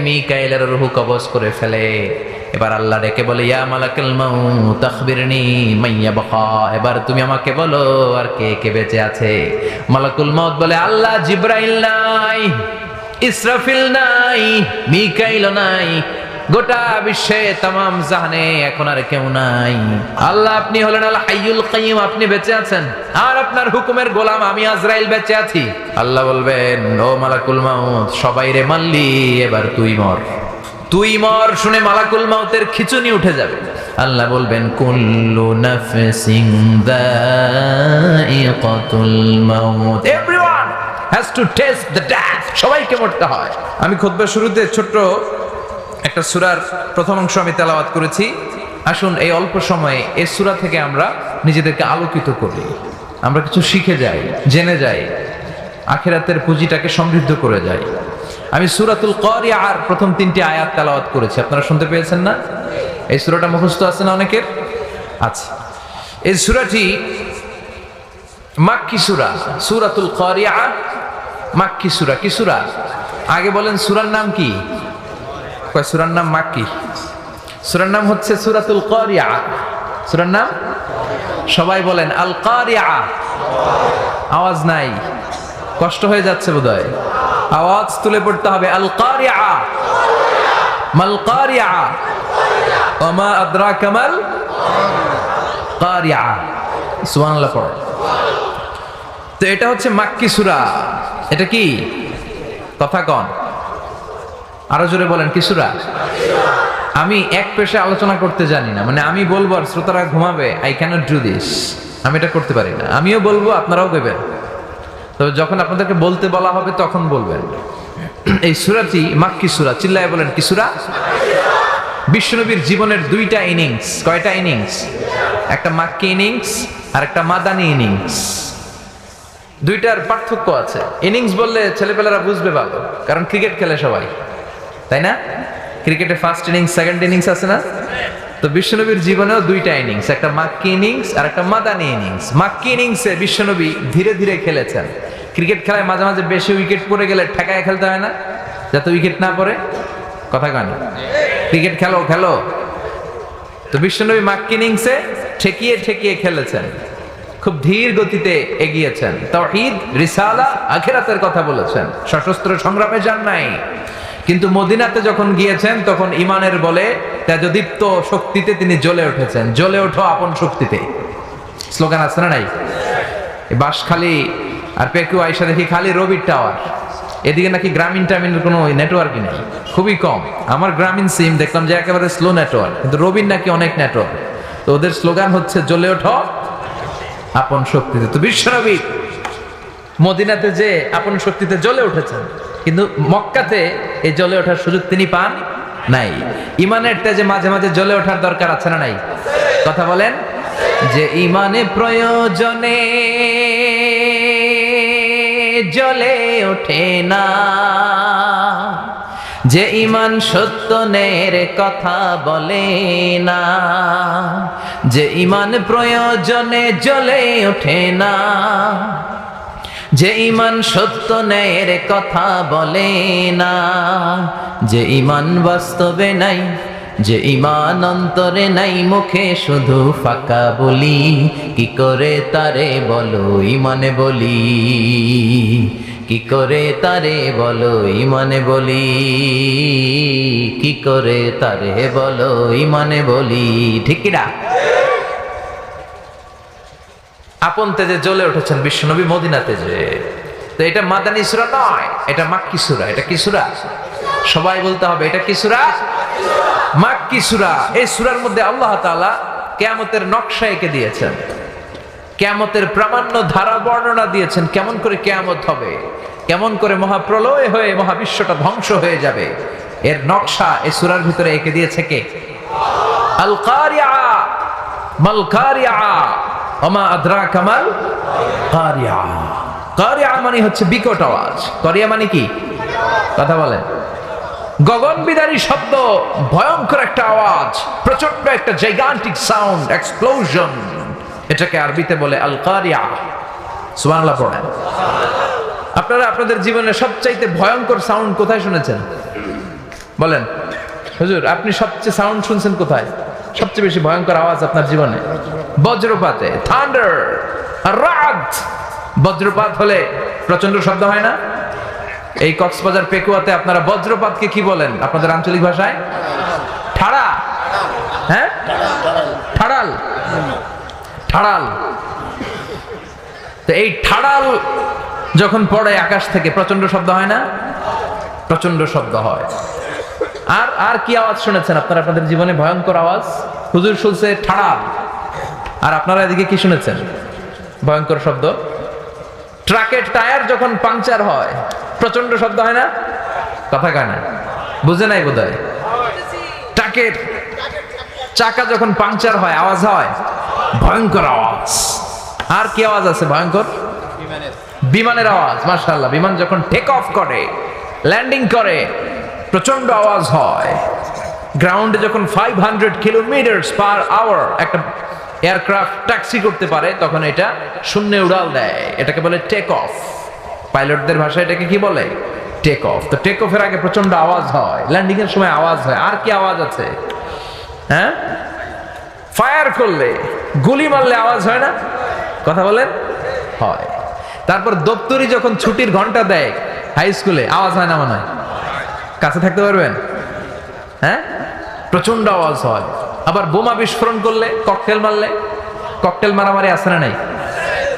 মিকাইলের রূহ কবজ করে ফেলে। এবার আল্লাহ ডেকে বলে, ইয়া মালাকুল মাউত আখবিরনি মাইয়া বাকা, এবার তুমি আমাকে বলো আর কে কে বেঁচে আছে। মালাকুল মাউত বলে, আল্লাহ, জিব্রাইল নাই, ইসরাফিল নাই, মিকাইল নাই, গোটা বিশ্বে তামাম জাহানে এখন আর কেউ নাই। আল্লাহ, আপনি হলেন আল হাইয়ুল কাইয়ুম, আপনি বেঁচে আছেন, আর আপনার হুকুমের গোলাম আমি আজরাইল বেঁচে আছি। আল্লাহ বলবেন, ও মালাকুল মাউত, সবাই রে মারলি, এবার তুই মর, তুই মর। শুনে মালাকুল মাউতের খিচুনি উঠে যাবে। আল্লাহ বলবেন, কুল্লু নাফসিন যায়িকাতুল মাউত, everyone has to taste the death, সবাইকে মরতে হয়। আমি খুতবার শুরুতে ছোট্ট একটা সূরার প্রথম অংশ আমি তেলাওয়াত করেছি। আসুন এই অল্প সময়ে এই সূরা থেকে আমরা নিজেদেরকে আলোকিত করি, আমরা কিছু শিখে যাই, জেনে যাই, আখিরাতের পুঁজিটাকে সমৃদ্ধ করে যাই। আমি সূরাতুল কারিয়ার প্রথম 3টি আয়াত তেলাওয়াত করেছি, আপনারা শুনতে পেয়েছেন না? এই সূরাটা মুখস্থ আছে না অনেকের? আচ্ছা, এই সূরাটি মাক্কি সূরা। সূরাতুল কারিয়া মাক্কি সূরা। কি সূরা? আগে বলেন সূরার নাম কি? কয় সূরার নাম মাক্কি, সূরার নাম হচ্ছে সূরাতুল কারিয়া। সূরার নাম সবাই বলেন আল কারিয়া। আওয়াজ নাই, কষ্ট হয়ে যাচ্ছে বোধহয়, আওয়াজ তুলে পড়তে হবে। আল কারিয়া, মাল কারিয়া, ওয়া মা আদরাকা মাল কারিয়া। সুবহানাল্লাহ পড়ো। তো এটা হচ্ছে মাক্কি সূরা। এটা কি কথা কন? আরো জোরে বলেন, কি সূরা? আমি এক পেশে আলোচনা করতে জানি না, মানে আমি বলবো আর শ্রোতারা ঘুমাবে, আই ক্যানট ডু দিস, আমি এটা করতে পারি না। আমিও বলবো, আপনারাও দেবেন, তবে যখন আপনাদেরকে বলতে বলা হবে তখন বলবেন। এই সূরাটি মাক্কি সূরা। চিল্লায় বলেন, কি সূরা? বিশ্বনবীর জীবনের 2টা ইনিংস। কয়টা ইনিংস? একটা মাক্কি ইনিংস আর একটা মাদানী ইনিংস। 2টার পার্থক্য আছে। ইনিংস বললে ছেলেপেলেরা বুঝবে ভালো, কারণ ক্রিকেট খেলে সবাই, তাই না? ক্রিকেটে ফার্স্ট ইনিংস, সেকেন্ড ইনিংস আছে না? তো বিশ্বনবীর জীবনেও 2টা ইনিংস, একটা মাক্কি ইনিংস আর একটা মাদানী ইনিংস। মাক্কি ইনিংসে বিশ্বনবী ধীরে ধীরে খেলেছেন। ক্রিকেট খেলায় মাঝে মাঝে বেশি উইকেট পড়ে গেলে ঠেকায় খেলতে হয় না, যাতে উইকেট না পড়ে। কথা কয় না? ক্রিকেট খেলো খেলো। তো বিশ্বনবী মাক্কি ইনিংসে ঠেকিয়ে ঠেকিয়ে খেলেছেন, খুব ধীর গতিতে এগিয়েছেন, তাওহীদ, রিসালা, আখিরাতের কথা বলেছেন, সশস্ত্র সংগ্রামে যান নাই। কিন্তু মদিনাতে যখন গিয়েছেন তখন ইমানের বলে তেজদীপ্ত শক্তিতে তিনি জ্বলে উঠেছেন। জ্বলে ওঠো আপন শক্তিতে, স্লোগান আছে না নাই? বাঁশখালী আর পেকু আইসা দেখি খালি রবির টাওয়ার। এদিকে নাকি গ্রামীণ টামিনের কোনো নেটওয়ার্কই নেই, খুবই কম। আমার গ্রামীণ সিম দেখলাম যে একেবারে স্লো নেটওয়ার্ক, কিন্তু রবির নাকি অনেক নেটওয়ার্ক। তো ওদের স্লোগান হচ্ছে জ্বলে ওঠো আপন শক্তিতে। তো বিশ্বনবী মদিনাতে যে আপন শক্তিতে জ্বলে উঠেছেন, কিন্তু মক্কাতে এই জ্বলে ওঠার সুযোগ তিনি পান নাই। ইমানের তেজে মাঝে মাঝে জ্বলে ওঠার দরকার আছে না নাই? কথা বলেন। যে ইমানে প্রয়োজনে জ্বলে ওঠে না, যে ইমান সত্যনের কথা বলে না, যে ইমান প্রয়োজনে জ্বলে ওঠে না, যে ইমান সত্য ন্যায়ের কথা বলে না, যে ইমান বাস্তবে নাই, যে ইমান অন্তরে নাই, মুখে শুধু ফাঁকা বলি, কি করে তারে বলো ইমানে বলি, কি করে তারে বলো ইমানে বলি, কি করে তারে বলো ইমানে বলি। ঠিক কি না? আপন তেজে জ্বলে উঠেছেন বিশ্বনবী মদিনাতে যে। তো এটা মাদানী সূরা নয়, এটা মাক্কি সূরা। এটা কি সূরা? সবাই বলতে হবে, এটা কি সূরা? মাক্কি সূরা। এই সূরার মধ্যে আল্লাহ তাআলা কিয়ামতের নকশা এঁকে দিয়েছেন, কিয়ামতের প্রামাণ্য ধারা বর্ণনা দিয়েছেন, কেমন করে কিয়ামত হবে, কেমন করে মহাপ্রলয় হয়ে মহাবিশ্বটা ধ্বংস হয়ে যাবে, এর নকশা এই সূরার ভিতরে এঁকে দিয়েছে কে? আল কারিয়া, মাল কারিয়া, ওমা আদরাকা মাল কারিয়া। কারিয়া মানে হচ্ছে বিকট আওয়াজ। কারিয়া মানে কি? কথা বলেন। গগনবিদারী শব্দ, ভয়ঙ্কর একটা আওয়াজ, প্রচন্ড একটা জাইগান্টিক সাউন্ড, এক্সপ্লোশন, এটাকে আরবিতে বলে আল কারিয়া। সুবহানাল্লাহ পড়েন। আপনারা আপনাদের জীবনে সবচাইতে ভয়ঙ্কর সাউন্ড কোথায় শুনেছেন? বলেন হুজুর, আপনি সবচেয়ে সাউন্ড শুনছেন কোথায়? সবচেয়ে বেশি ভয়ঙ্কর আওয়াজ আপনার জীবনে? বজ্রপাতে, থান্ডার, রাত। বজ্রপাত হলে প্রচন্ড শব্দ হয় না? এই কক্সবাজার পেকুয়াতে আপনারা বজ্রপাতকে কি বলেন আপনাদের আঞ্চলিক ভাষায়? ঠাড়া। হ্যাঁ, ঠাড়াল। ঠাড়াল। তো এই ঠাড়াল যখন পড়ে আকাশ থেকে প্রচন্ড শব্দ হয় না? প্রচন্ড শব্দ হয়। আর আর কি আওয়াজ শুনেছেন আপনারা আপনাদের জীবনে? ভয়ঙ্কর আওয়াজ। হুজুর শুনছে ঠাড়াল, আর আপনারা এদিকে কি শুনেছেন? ভয়ঙ্কর শব্দ। ট্রাকের টায়ার যখন পাংচার হয় প্রচন্ড শব্দ হয় না? কথা কয় না, বুঝে নাই বোধহয়। ট্রাকের চাকা যখন পাংচার হয় আওয়াজ হয়, ভয়ঙ্কর আওয়াজ। আর কি আওয়াজ আছে ভয়ঙ্কর? বিমানের আওয়াজ। মাশাআল্লাহ, বিমান যখন টেক অফ করে, ল্যান্ডিং করে, প্রচন্ড আওয়াজ হয়। গ্রাউন্ডে যখন 500 কিলোমিটার/আওয়ার একটা এয়ারক্রাফট ট্যাক্সি করতে পারে, তখন এটা শূন্যে উড়াল দেয়। এটাকে বলে টেক অফ। পাইলটদের ভাষায় এটাকে কি বলে? Take off. তো টেক অফের আগে প্রচন্ড আওয়াজ হয়, ল্যান্ডিং এর সময় আওয়াজ হয়। আর কি আওয়াজ আছে? হ্যাঁ, ফায়ার করলে, গুলি মারলে আওয়াজ হয় না? কথা বলেন, হয়। তারপর দপ্তরি যখন ছুটির ঘন্টা দেয় হাই স্কুলে, আওয়াজ হয় না মনে হয়? কাছে থাকতে পারবেন? হ্যাঁ, প্রচন্ড আওয়াজ হয়। আবার বোমা বিস্ফোরণ করলে, ককটেল মারলে, ককটেল মারামারি আছে না নাই?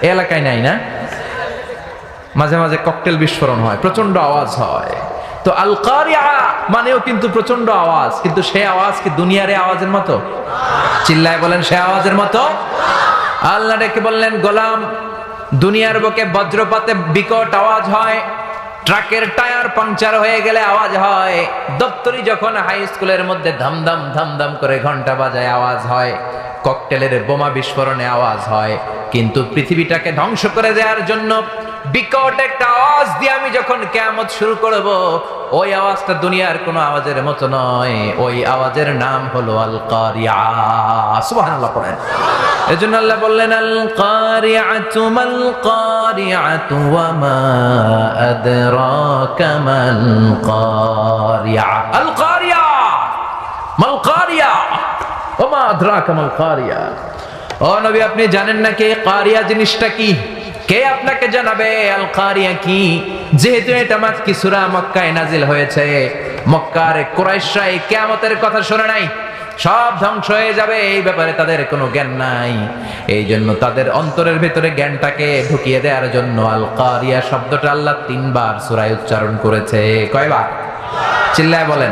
এই এলাকায় নাই না? মাঝে মাঝে ককটেল বিস্ফোরণ হয়, প্রচন্ড আওয়াজ হয়। তো আল কারিয়া মানেও কিন্তু প্রচন্ড আওয়াজ, কিন্তু সে আওয়াজ কি দুনিয়ার আওয়াজের মতো? চিল্লায় বলেন, সে আওয়াজের মতো? আল্লাহ ডেকে বললেন, গোলাম, দুনিয়ার বুকে বজ্রপাতে বিকট আওয়াজ হয়, ট্রাকের টায়ার পাংচার হয়ে গেলে আওয়াজ হয়, দপ্তরি যখন হাই স্কুলের মধ্যে ধামধাম ধামধাম করে ঘন্টা বাজায় আওয়াজ হয়, ককটেলের বোমা বিস্ফোরণে আওয়াজ হয়। কিন্তু পৃথিবীটাকে ধ্বংস করে দেওয়ার জন্য বিকট একটা আওয়াজ দিয়ে আমি যখন কিয়ামত শুরু করব, ওই আওয়াজটা দুনিয়ার কোনো আওয়াজের মতো নয়। ওই আওয়াজের নাম হলো আল কারিয়া। সুবহানাল্লাহ পড়েন। এজন্য আল্লাহ বললেন, আল কারিয়াতু মাল কারিয়াতু ওয়া মা আদরাকা মাল কারিয়া। আল কারিয়া মাল কারিয়া ওয়া মা আদরাকা মাল কারিয়া। ও নবী, আপনি জানেন না কি কারিয়া জিনিসটা কি? কে আপনাকে জানাবে আল কারিয়া কি? যেহেতু এটা মাক্কি সূরা, মক্কায় নাজিল হয়েছে। মক্কার কুরাইশরা এই কিয়ামতের কথা শুনে নাই, সব ধ্বংস হয়ে যাবে এই ব্যাপারে তাদের কোনো জ্ঞান নাই। এই জন্য তাদের অন্তরের ভেতরে জ্ঞানটাকে ঢুকিয়ে দেওয়ার জন্য আল কারিয়া শব্দটা আল্লাহ 3 বার সূরায় উচ্চারণ করেছে। কয়বার? চিল্লায় বলেন।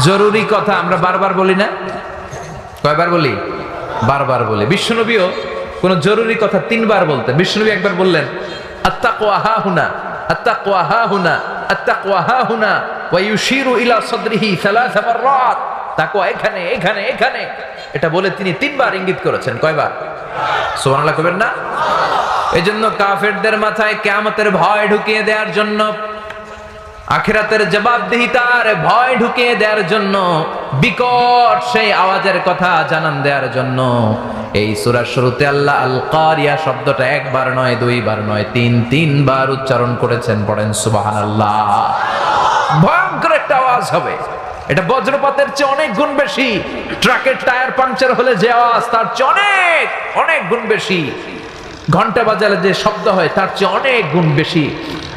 জরুরি কথা আমরা বারবার বলি না? কয়বার বলি? বারবার বলি। বিশ্বনবীও কোন জরুরি কথা 3 বার বলতেন। বিশ্বনবী একবার বললেন, আত্তাকওয়া হাহুনা, আত্তাকওয়া হাহুনা, আত্তাকওয়া হাহুনা, ওয়া ইউশিরু ইলা সাদরিহি 3 মাররাত। তাকওয়া এখানে, এখানে, এখানে। এটা বলে তিনি 3 বার ইঙ্গিত করেছেন। কয়বার? সুবহানাল্লাহ কইবেন না? এজন্য কাফেরদের মাথায় কিয়ামতের ভয় ঢুকিয়ে দেওয়ার জন্য, আখিরাতের জবাবদিহিতার ভয় ঢুকিয়ে দেওয়ার জন্য, বিকট সেই আওয়াজের কথা জানান দেওয়ার জন্য এই সূরার শুরুতে আল্লাহ আল কারিয়া শব্দটা 1 বার নয়, 2 বার নয়, 3 বার উচ্চারণ করেছেন। পড়েন সুবহানাল্লাহ। ভয়ঙ্কর একটা আওয়াজ হবে। এটা বজ্রপাতের চেয়ে অনেক গুণ বেশি। ট্রাকের টায়ার পাংচার হলে যে আওয়াজ, তার চেয়ে অনেক অনেক গুণ বেশি। ঘন্টা বাজালে যে শব্দ হয়, তার চেয়ে অনেক গুণ বেশি।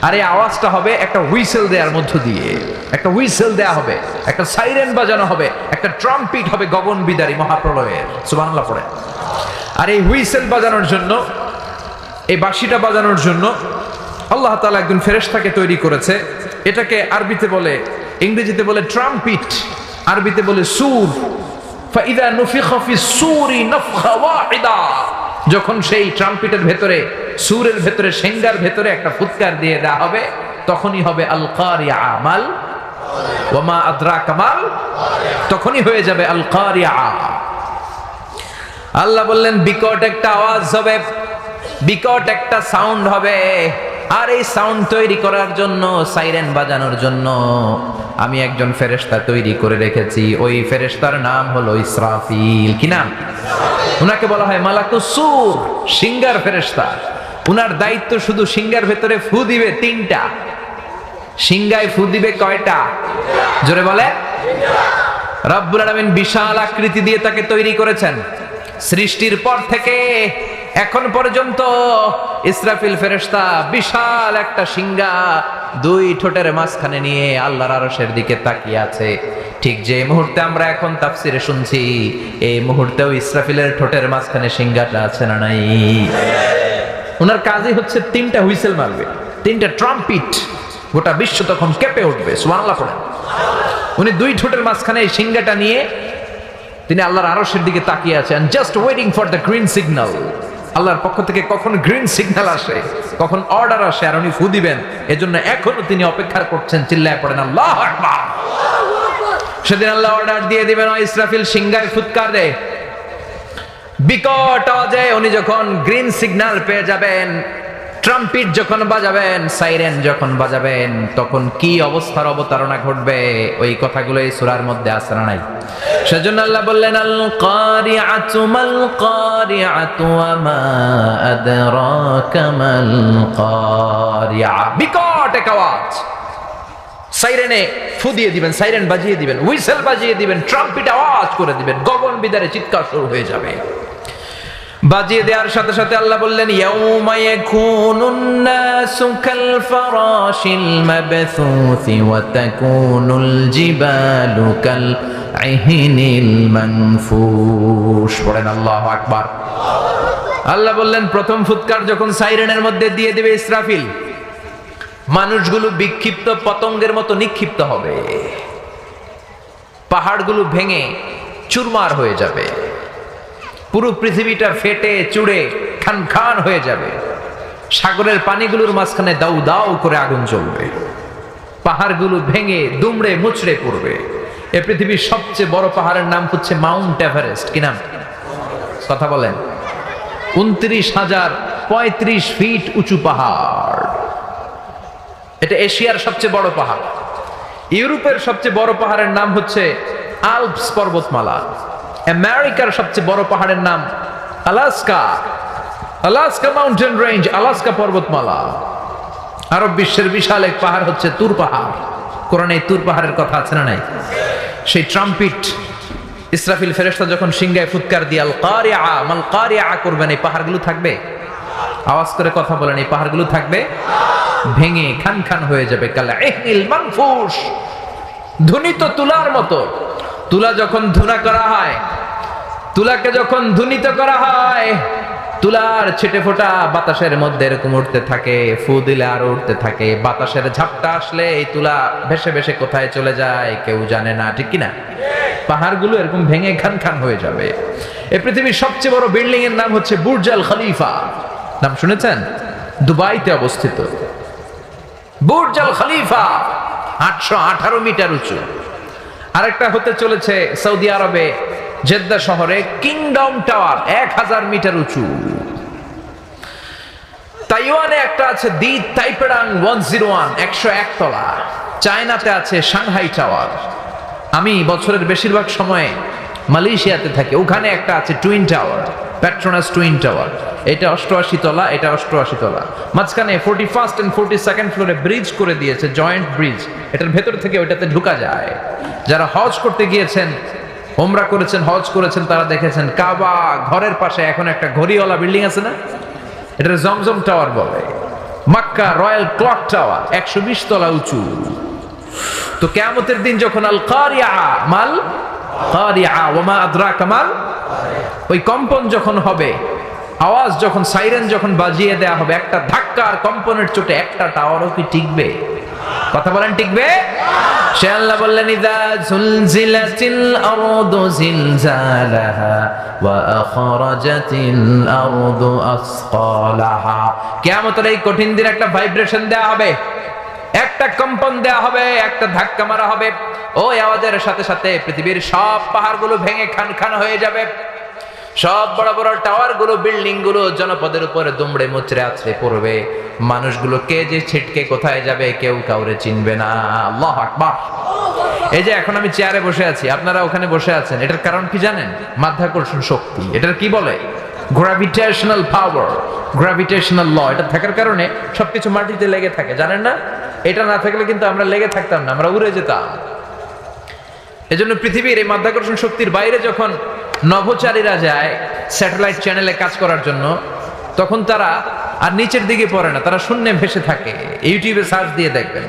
আর এই আওয়াজটা হবে একটা হুইসেল দেওয়ার মধ্য দিয়ে। একটা হুইসেল দেয়া হবে, একটা সাইরেন বাজানো হবে, একটা ট্রাম্পিট হবে গগন বিদারী মহাপ্রলয়ের। সুবহানাল্লাহ পড়ে। আর এই হুইসেল বাজানোর জন্য, এই বাঁশিটা বাজানোর জন্য আল্লাহ তাআলা একজন ফেরেশতাকে তৈরি করেছে। এটাকে আরবিতে বলে, ইংরেজিতে বলে ট্রাম্পিট, আরবিতে বলে সুর। ফাইদা নুফিখা ফিস সুরি নাফখা ওয়াহিদা। যখন সেই ট্রাম্পিটের ভেতরে, সুরের ভেতরে, সেঙ্গার ভেতরে একটা ফুৎকার দিয়ে দেওয়া হবে, তখনই হবে আল কারিয়া মাল ওয়া মা আদরাকা মাল। তখনই হয়ে যাবে আল কারিয়া। আল্লাহ বললেন, বিকট একটা আওয়াজ হবে, বিকট একটা সাউন্ড হবে। আর এই সাউন্ড তৈরি করার জন্য, সাইরেন বাজানোর জন্য আমি একজন ফেরেশতা তৈরি করে রেখেছি। ওই ফেরেশতার নাম হলো ইসরাফিল। কি নাম? উনাকে বলা হয় মালাকুস সুর, সিঙ্গার ফেরেশতা। উনার দায়িত্ব শুধু সিঙ্গার ভেতরে ফু দিবে 3টা। সিংহায় ফু দিবে কয়টা? জোরে বলে। রব্বুল আলামিন বিশাল আকৃতি দিয়ে তাকে তৈরি করেছেন। সৃষ্টির পর থেকে এখন পর্যন্ত ইসরাফিল ফেরেশতা বিশাল একটা সিংহা দুই ঠোঁটের মাঝখানে নিয়ে আল্লাহর আরশের দিকে তাকিয়ে আছে। ঠিক যে মুহূর্তে আমরা এখন তাফসিরে শুনছি, এই মুহূর্তেও ইসরাফিলের ঠোঁটের মাঝখানে সিংহাটা আছে না নাই? ওনার কাজই হচ্ছে তিনটা হুইসেল মারবে, তিনটা ট্রাম্পিট, গোটা বিশ্ব তখন কেঁপে উঠবে। সুবহানাল্লাহ পড়েন। উনি দুই ঠোঁটের মাঝখানে এই সিংহাটা নিয়ে তিনি আল্লাহর আরশের দিকে তাকিয়ে আছেন, just waiting for the green signal. আল্লাহর পক্ষ থেকে কখন গ্রিন সিগন্যাল আসে, কখন অর্ডার আসে আর উনি ফু দিবেন, এজন্য এখনো তিনি অপেক্ষা করছেন। চিল্লায় পড়েন আল্লাহু আকবার। সেদিন আল্লাহ অর্ডার দিয়ে দিবেন, ও ইসরাফিল সিংহায় ফুৎকার দে। বিকট আওয়াজে উনি যখন গ্রিন সিগন্যাল পেয়ে যাবেন, ট্রাম্পিট যখন বাজাবেন, সাইরেন যখন বাজাবেন, তখন কি অবস্থার অবতারণা ঘটবে ওই কথাগুলো এই সূরার মধ্যে আছে না নাই? সেজন্য আল্লাহ বললেন, আল কারিআতু মাল কারিআতু ওয়া মা আদরাকা মাল কারিআ। বিকট এক আওয়াজ, সাইরেনে ফু দিয়ে দিবেন, সাইরেন বাজিয়ে দিবেন, হুইসেল বাজিয়ে দিবেন, ট্রাম্পিট আওয়াজ করে দিবেন, গগন বিদারে চিৎকার শুরু হয়ে যাবে। বাজিয়ে দেওয়ার সাথে সাথে আল্লাহ বললেন, ইয়াউমা ইয়াকুনুন নাসু কাল ফারাশিল মাবথুসি ওয়া তাকুনুল জিবালু কাল ইহনিল মানফুশ। পড়েন আল্লাহু আকবার। আল্লাহ বললেন, প্রথম ফুৎকার যখন সাইরেনের মধ্যে দিয়ে দিবে ইসরাফিল, মানুষগুলো বিক্ষিপ্ত পতঙ্গের মতো নিক্ষিপ্ত হবে, পাহাড়গুলো ভেঙে চুরমার হয়ে যাবে, পুরো পৃথিবীটা ফেটে চুড়ে খান খান হয়ে যাবে, সাগরের পানিগুলোর মাঝখানে দাউ দাউ করে আগুন জ্বলবে, পাহাড়গুলো ভেঙে দুমড়ে মুচড়ে পড়বে। এ পৃথিবীর সবচেয়ে বড় পাহাড়ের নাম হচ্ছে মাউন্ট এভারেস্ট। কি নাম? কথা বলেন। 29,035 ফিট উঁচু পাহাড়। এটা এশিয়ার সবচেয়ে বড় পাহাড়। ইউরোপের সবচেয়ে বড় পাহাড়ের নাম হচ্ছে আল্পস পর্বতমালা। আমেরিকার সবচেয়ে বড় পাহাড়ের নাম Alaska, Alaska mountain range, Alaska পর্বতমালা। আরব বিশ্বের বিশাল এক পাহাড় হচ্ছে তুর পাহাড়। কোরআনে তুর পাহাড়ের কথা আছে না নাই? সেই ট্রাম্পিট ইসরাফিল ফেরেশতা যখন সিংহায় ফুৎকার দিয়ে আল কারিআ মাল কারিআ করবেন, এই পাহাড়গুলো থাকবে? আওয়াজ করে কথা বলেন, এই পাহাড়গুলো থাকবে? ভেঙে খান খান হয়ে যাবে। কাল ইহনিল মানফুশ, ধুনিত তুলার মতো। তুলা যখন ধুনা করা হয়, তুলাকে যখন ধুনিত করা হয়, তুলার ছিটে ফোঁটা বাতাসের মধ্যে এরকম উঠতে থাকে, ফু দিলে আরো উঠতে থাকে। বাতাসের ঝাপটা আসলে এই তুলা ভেসে ভেসে কোথায় চলে যায় কেউ জানে না, ঠিক কিনা? পাহাড়গুলো এরকম ভেঙে খান খান হয়ে যাবে। এই পৃথিবীর সবচেয়ে বড় বিল্ডিং এর নাম হচ্ছে বুর্জ আল খলিফা। নাম শুনেছেন? দুবাইতে অবস্থিত বুর্জ আল খলিফা, 818 মিটার উঁচু। আরেকটা হতে চলেছে সৌদি আরবে জেদ্দা শহরে কিংডম টাওয়ার, 1000 মিটার উঁচু। তাইওয়ানে একটা আছে দি তাইপেডাং 101, 101 তলা। চায়নাতে আছে সাংহাই টাওয়ার। আমি বছরের বেশিরভাগ সময়ে মালয়েশিয়াতে থাকি, ওখানে একটা আছে twin tower, Petronas twin tower. এটা 88 তলা, এটা 88 তলা। মাঝখানে 41st and 42nd ফ্লোরে ব্রিজ করে দিয়েছে, জয়েন্ট ব্রিজ। এটার ভেতর থেকে ওইটাতে ঢোকা যায়। যারা হজ করতে গিয়েছেন, ওমরা করেছেন, হজ করেছেন, তারা দেখেছেন কাবা ঘরের পাশে এখন একটা ঘড়িওয়ালা বিল্ডিং আছে না, এটা জমজম টাওয়ার বলে। মক্কা রয়্যাল ক্লক টাওয়ার 120 তলা উঁচু। তো কিয়ামতের দিন যখন আল কারিআ মাল কারিআ ওয়া মা আদরাকা মাল, ওই কম্পন যখন হবে, আওয়াজ যখন, সাইরেন যখন বাজিয়ে দেয়া হবে, একটা ধাক্কা আর কম্পনের চোটে একটা টাওয়ারও কি টিকবে? কথা বলেন, টিকবে? সে আল্লাহ বললেন, ইযা যুলজিলাতিল আরদু জিলজালাহা ওয়া আখরাজাতিল আরদু আসকালাহা। কিয়ামতের এই কঠিন দিন একটা ভাইব্রেশন দেয়া হবে, একটা কম্পন দেয়া হবে, একটা ধাক্কা মারা হবে। ওই আওয়াজের সাথে সাথে পৃথিবীর সব পাহাড়গুলো ভেঙে খান খান হয়ে যাবে। সব বড় বড় টাওয়ার গুলো, বিল্ডিং গুলো জনপদের উপরে দুমড়ে মুচড়ে আছড়ে পড়বে। মানুষগুলো কে যে ছিটকে কোথায় যাবে কেউ কাউরে চিনবে না। আল্লাহু আকবার। এই যে এখন আমি চেয়ারে বসে আছি, আপনারা ওখানে বসে আছেন, এটার কারণ কি জানেন? মাধ্যাকর্ষণ শক্তি। এটার কি বলে? গ্র্যাভিটেশনাল পাওয়ার, গ্র্যাভিটেশনাল ল। এটা থাকার কারণে সবকিছু মাটিতে লেগে থাকে, জানেন না? এটা না থাকলে কিন্তু আমরা লেগে থাকতাম না, আমরা উড়ে যেতাম। এজন্য পৃথিবীর এই মাধ্যাকর্ষণ শক্তির বাইরে যখন নভোচারীরা যায় স্যাটেলাইট চ্যানেলে কাজ করার জন্য, তখন তারা আর নিচের দিকে পড়ে না, তারা শূন্যে ভেসে থাকে। ইউটিউবে সার্চ দিয়ে দেখবেন,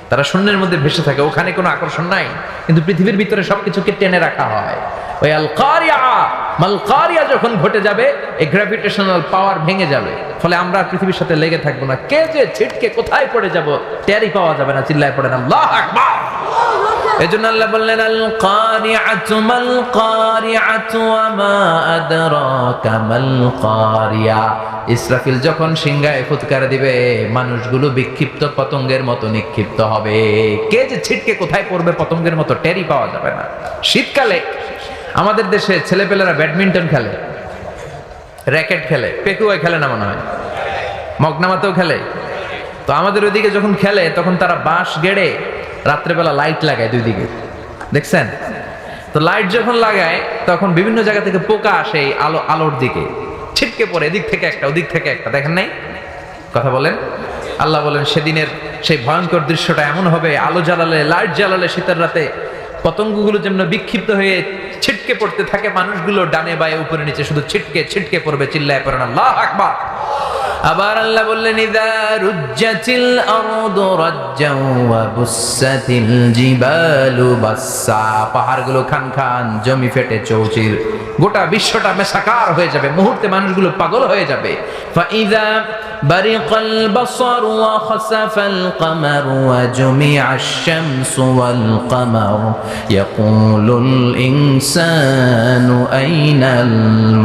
তারা শূন্যের মধ্যে ভেসে থাকে, ওখানে কোনো আকর্ষণ নাই, কিন্তু পৃথিবীর ভিতরে সবকিছুকে টেনে রাখা হয়। ওই আল কারিয়া মাল কারিয়া যখন ঘটে যাবে, এই গ্র্যাভিটেশনাল পাওয়ার ভেঙে যাবে, ফলে আমরা পৃথিবীর সাথে লেগে থাকবো না। কে যে ছিটকে কোথায় পড়ে যাব টেরই পাওয়া যাবে না, চিল্লায় পড়ে না আল্লাহু আকবার। এজন্য আল্লাহ বললেন আল কারিআতু মাল কারিআতু ওয়া মা আদরাকা মাল কারিয়া। ইসরাফিল যখন সিংহায় ফুৎকার দিবে, মানুষগুলো বিক্ষিপ্ত পতঙ্গের মতো নিক্ষিপ্ত হবে। কে যে ছিটকে কোথায় পড়বে পতঙ্গের মতো টেরই পাওয়া যাবে না। শীতকালে আমাদের দেশে ছেলেপেলেরা ব্যাডমিন্টন খেলে, র্যাকেট খেলে, পেকুয়া খেলে না মনে হয়, মগনামাতেও খেলে। তো আমাদের ওইদিকে যখন খেলে তখন তারা বাঁশ গেড়ে রাত্রেবেলা লাইট লাগায় দুই দিকে, দেখছেন তো? লাইট যখন লাগায় তখন বিভিন্ন জায়গা থেকে পোকা আসে এই আলোর দিকে, ছিটকে পড়ে, এদিক থেকে একটা ওদিক থেকে একটা, দেখেন নাই? কথা বলেন। আল্লাহ বলেন সেদিনের সেই ভয়ঙ্কর দৃশ্যটা এমন হবে, আলো জ্বালালে, লাইট জ্বালালে শীতের রাতে পতঙ্গগুলো যেমন বিক্ষিপ্ত হয়ে ছিটকে পড়তে থাকে, মানুষগুলো ডানে বায়ে উপরে নিচে শুধু ছিটকে ছিটকে পড়বে, চিল্লায় পড়েন আল্লাহু আকবার। আবার আল্লাহ বললেন ইযা রুজ্জাতিল আরদু রাজ্জাও ওয়া বুসাতিল জিবালু বাসসা। পাহাড়গুলো খান খান, জমি ফেটে চৌচির, গোটা বিশ্বটা মেসাকার হয়ে যাবে, মুহূর্তে মানুষগুলো পাগল হয়ে যাবে। ফাইযা বারিকাল বাসারু ওয়া খাসাফাল কামারু ওয়া জুমিআশ শামসু ওয়াল কামারু ইয়াকুলুল ইনসানু আইনাল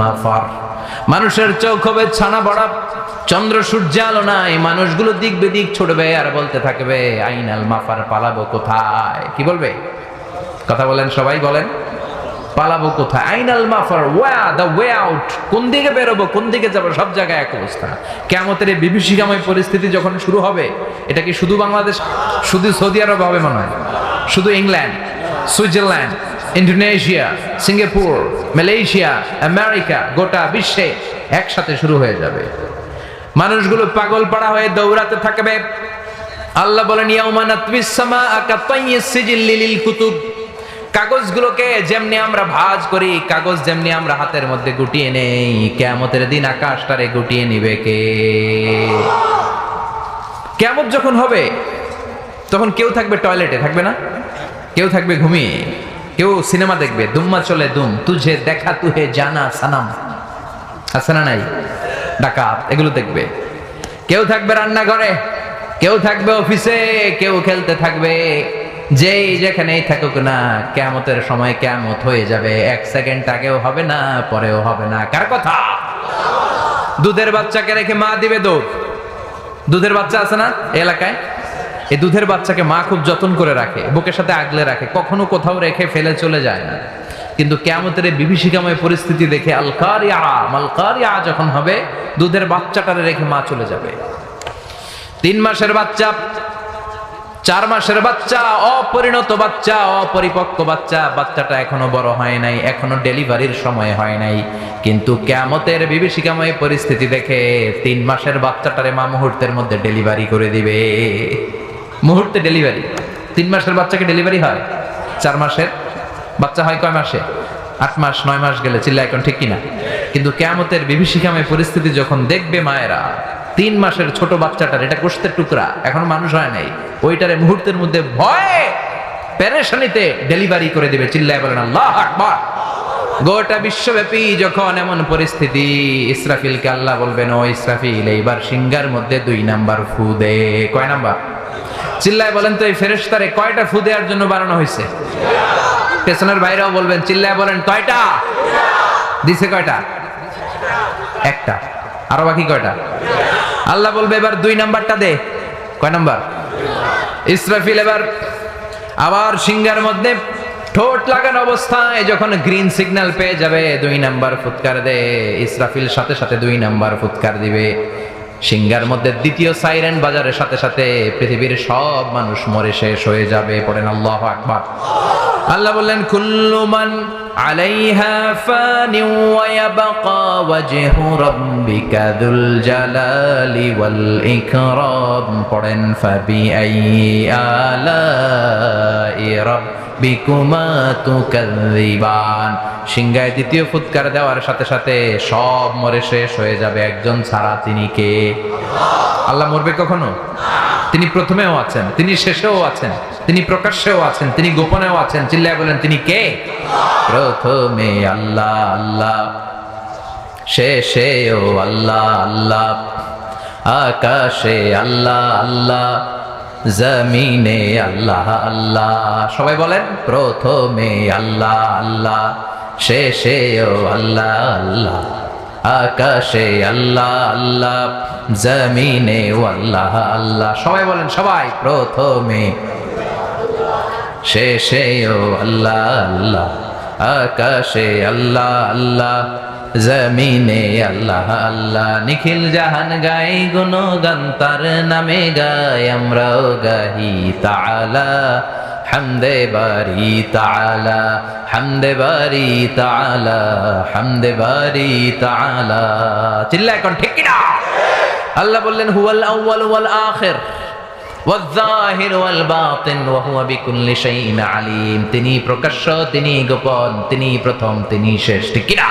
মাফার। মানুষের চোখ হবে ছানা বড়া, চন্দ্র সূর্য আলো নাই, মানুষগুলো দিক বেদিক ছুটবে আর বলতে থাকবে আইনাল মাফার, পালাবো কোথায়? কি বলবে? কথা বলেন, সবাই বলেন, পালাবো কোথায়? আইনাল মাফার, দ্য ওয়ে আউট, কোন দিকে বেরোবো, কোন দিকে যাবো, সব জায়গায় এক অবস্থা। কিয়ামতের এই বিভীষিকাময় পরিস্থিতি যখন শুরু হবে, এটা কি শুধু বাংলাদেশ, শুধু সৌদি আরব হবে মনে হয়? শুধু England, Switzerland, Indonesia, Singapore, Malaysia, America, গোটা বিশ্বে একসাথে শুরু হয়ে যাবে। মানুষগুলো পাগল পাড়া হয়ে দৌড়াতে থাকবে। আল্লাহ বলেন ইয়াউমা নাতবিস সামাআ কাতাইয়িস সিজিল লিল কুতুব। কাগজগুলোকে যেমনি আমরা ভাঁজ করি, কাগজ যেমনি আমরা হাতের মধ্যে গুটিয়ে নেই, কিয়ামতের দিন আকাশটারে গুটিয়ে নিবে কে? কিয়ামত যখন হবে তখন কেউ থাকবে টয়লেটে, থাকবে না? কেউ থাকবে ঘুমিয়ে, কেউ সিনেমা দেখবে, দুম্মা চলে দুম, তুঝে দেখা তুহে জানা সানাম, আছে না নাই? ডাকাত, এগুলো দেখবে। কেউ থাকবে রান্নাঘরে, কেউ থাকবে অফিসে, কেউ খেলতে থাকবে। যেই যেখানেই থাকুক না, কিয়ামতের সময় কিয়ামত হয়ে যাবে, এক সেকেন্ড আগেও হবে না, পরেও হবে না। কার কথা? দুধের বাচ্চাকে রেখে মা দিবে দৌড়। দুধের বাচ্চা আছে না এলাকায়? এই দুধের বাচ্চাকে মা খুব যত্ন করে রাখে, বুকের সাথে আগলে রাখে, কখনো কোথাও রেখে ফেলে চলে যায় না। কিন্তু কিয়ামতের এই বিভীষিকাময় পরিস্থিতি দেখে আল কারিয়া মাল কারিয়া যখন হবে, দুধের বাচ্চাটারে রেখে মা চলে যাবে। 3 মাসের বাচ্চা, 4 মাসের বাচ্চা, অপরিণত বাচ্চা, অপরিপক্ক বাচ্চা, বাচ্চাটা এখনো বড় হয় নাই, এখনো ডেলিভারির সময় হয় নাই, কিন্তু কিয়ামতের বিভীষিকাময় পরিস্থিতি দেখে 3 মাসের বাচ্চাটারে মা মুহূর্তের মধ্যে ডেলিভারি করে দিবে। মুহূর্তে ডেলিভারি। 3 মাসের বাচ্চাকে ডেলিভারি হয়, 4 মাসের বাচ্চা হয় কয় মাসে? 8 মাস 9 মাস গেলে, চিল্লা এখন ঠিক কিনা? কিন্তু কিয়ামতের বিভীষিকাময় পরিস্থিতি যখন দেখবে মায়েরা, 3 মাসের ছোট বাচ্চাটার, এটা গোশতের টুকরা, এখনো মানুষ হয় নাই, ওইটারে মুহূর্তের মধ্যে ভয়ে পেরেশানিতে ডেলিভারি করে দিবে। চিল্লায় বলেন আল্লাহু আকবার। গোটা বিশ্বব্যাপী যখন এমন পরিস্থিতি, ইসরাফিলকে আল্লাহ বলবেন ও ইসরাফিল, এইবার সিংহার মধ্যে 2 নাম্বার ফু দে। কয় নাম্বার? চিল্লায় বলেন তো এই ফেরেশতারে কয়টা ফু দেওয়ার জন্য বানানো হয়েছে? পেছনের বাইরেও বলবেন, চিল্লায় বলেন কয়টা দিছে? কয়টা? একটা। আরো বাকি কয়টা? আল্লাহ বলবে এবার 2 নাম্বারটা দে। কয় নাম্বার? ইসরাফিল এবার আবার সিংহার মধ্যে ঠোঁট লাগানো অবস্থায় যখন গ্রিন সিগন্যাল পেয়ে যাবে, 2 নাম্বার ফুৎকার দে। ইসরাফিল সাথে সাথে 2 নাম্বার ফুৎকার দিবে। সিংহার মধ্যে দ্বিতীয় সাইরেন বাজারের সাথে সাথে পৃথিবীর সব মানুষ মরে শেষ হয়ে যাবে। পড়েন আল্লাহু আকবার। আল্লাহ বললেন কুল্লু মান আলাইহা ফানি ওয়া ইয়াবকা ওয়াজহু রাব্বিকা যুল জালালি ওয়াল ইকরাম। পড়েন ফাবিআইয়ি আলাই রাব্বিকুমা তুকাযযিবান। সিংহায় দ্বিতীয় ফুৎকার দেওয়ার সাথে সাথে সব মরে শেষ হয়ে যাবে, একজন ছাড়া। তিনি কে? আল্লাহ মরবে কখনো? তিনি প্রথমেও আছেন, তিনি শেষেও আছেন, তিনি প্রকাশ্যেও আছেন, তিনি গোপনেও আছেন। চিল্লায় বলেন তিনি কে? প্রথমে আল্লাহ আল্লাহ, শেষেও আল্লাহ আল্লাহ, আকাশে আল্লাহ আল্লাহ, জমিনে আল্লাহ আল্লাহ। সবাই বলেন প্রথমে আল্লাহ আল্লাহ, শেষেও আল্লাহ আল্লাহ, আকাশে আল্লাহ আল্লাহ, জমিনে আল্লাহ আল্লাহ। সবাই বলেন, সবাই প্রথমে শেষেও আল্লাহ আল্লাহ, আকাশে আল্লাহ আল্লাহ, জমিনে আল্লাহ আল্লাহ। নিখিল জাহান গাই গুণগান তার নামে গাই, আমরাও গাহি তাআলা হামদে বারি তাআলা, হামদে বারি তাআলা, হামদে বারি তাআলা। চিল্লায় এখন ঠিক কি না? আল্লাহ বললেন হুয়াল আউয়াল ওয়াল আখির ওয়াল যাহির ওয়াল বাতিন ওয়া হুয়া বিকুল্লি শাইইন আলিম। তিনি প্রকাশ্য, তিনি গোপন, তিনি প্রথম, তিনি শেষ। ঠিক কি না?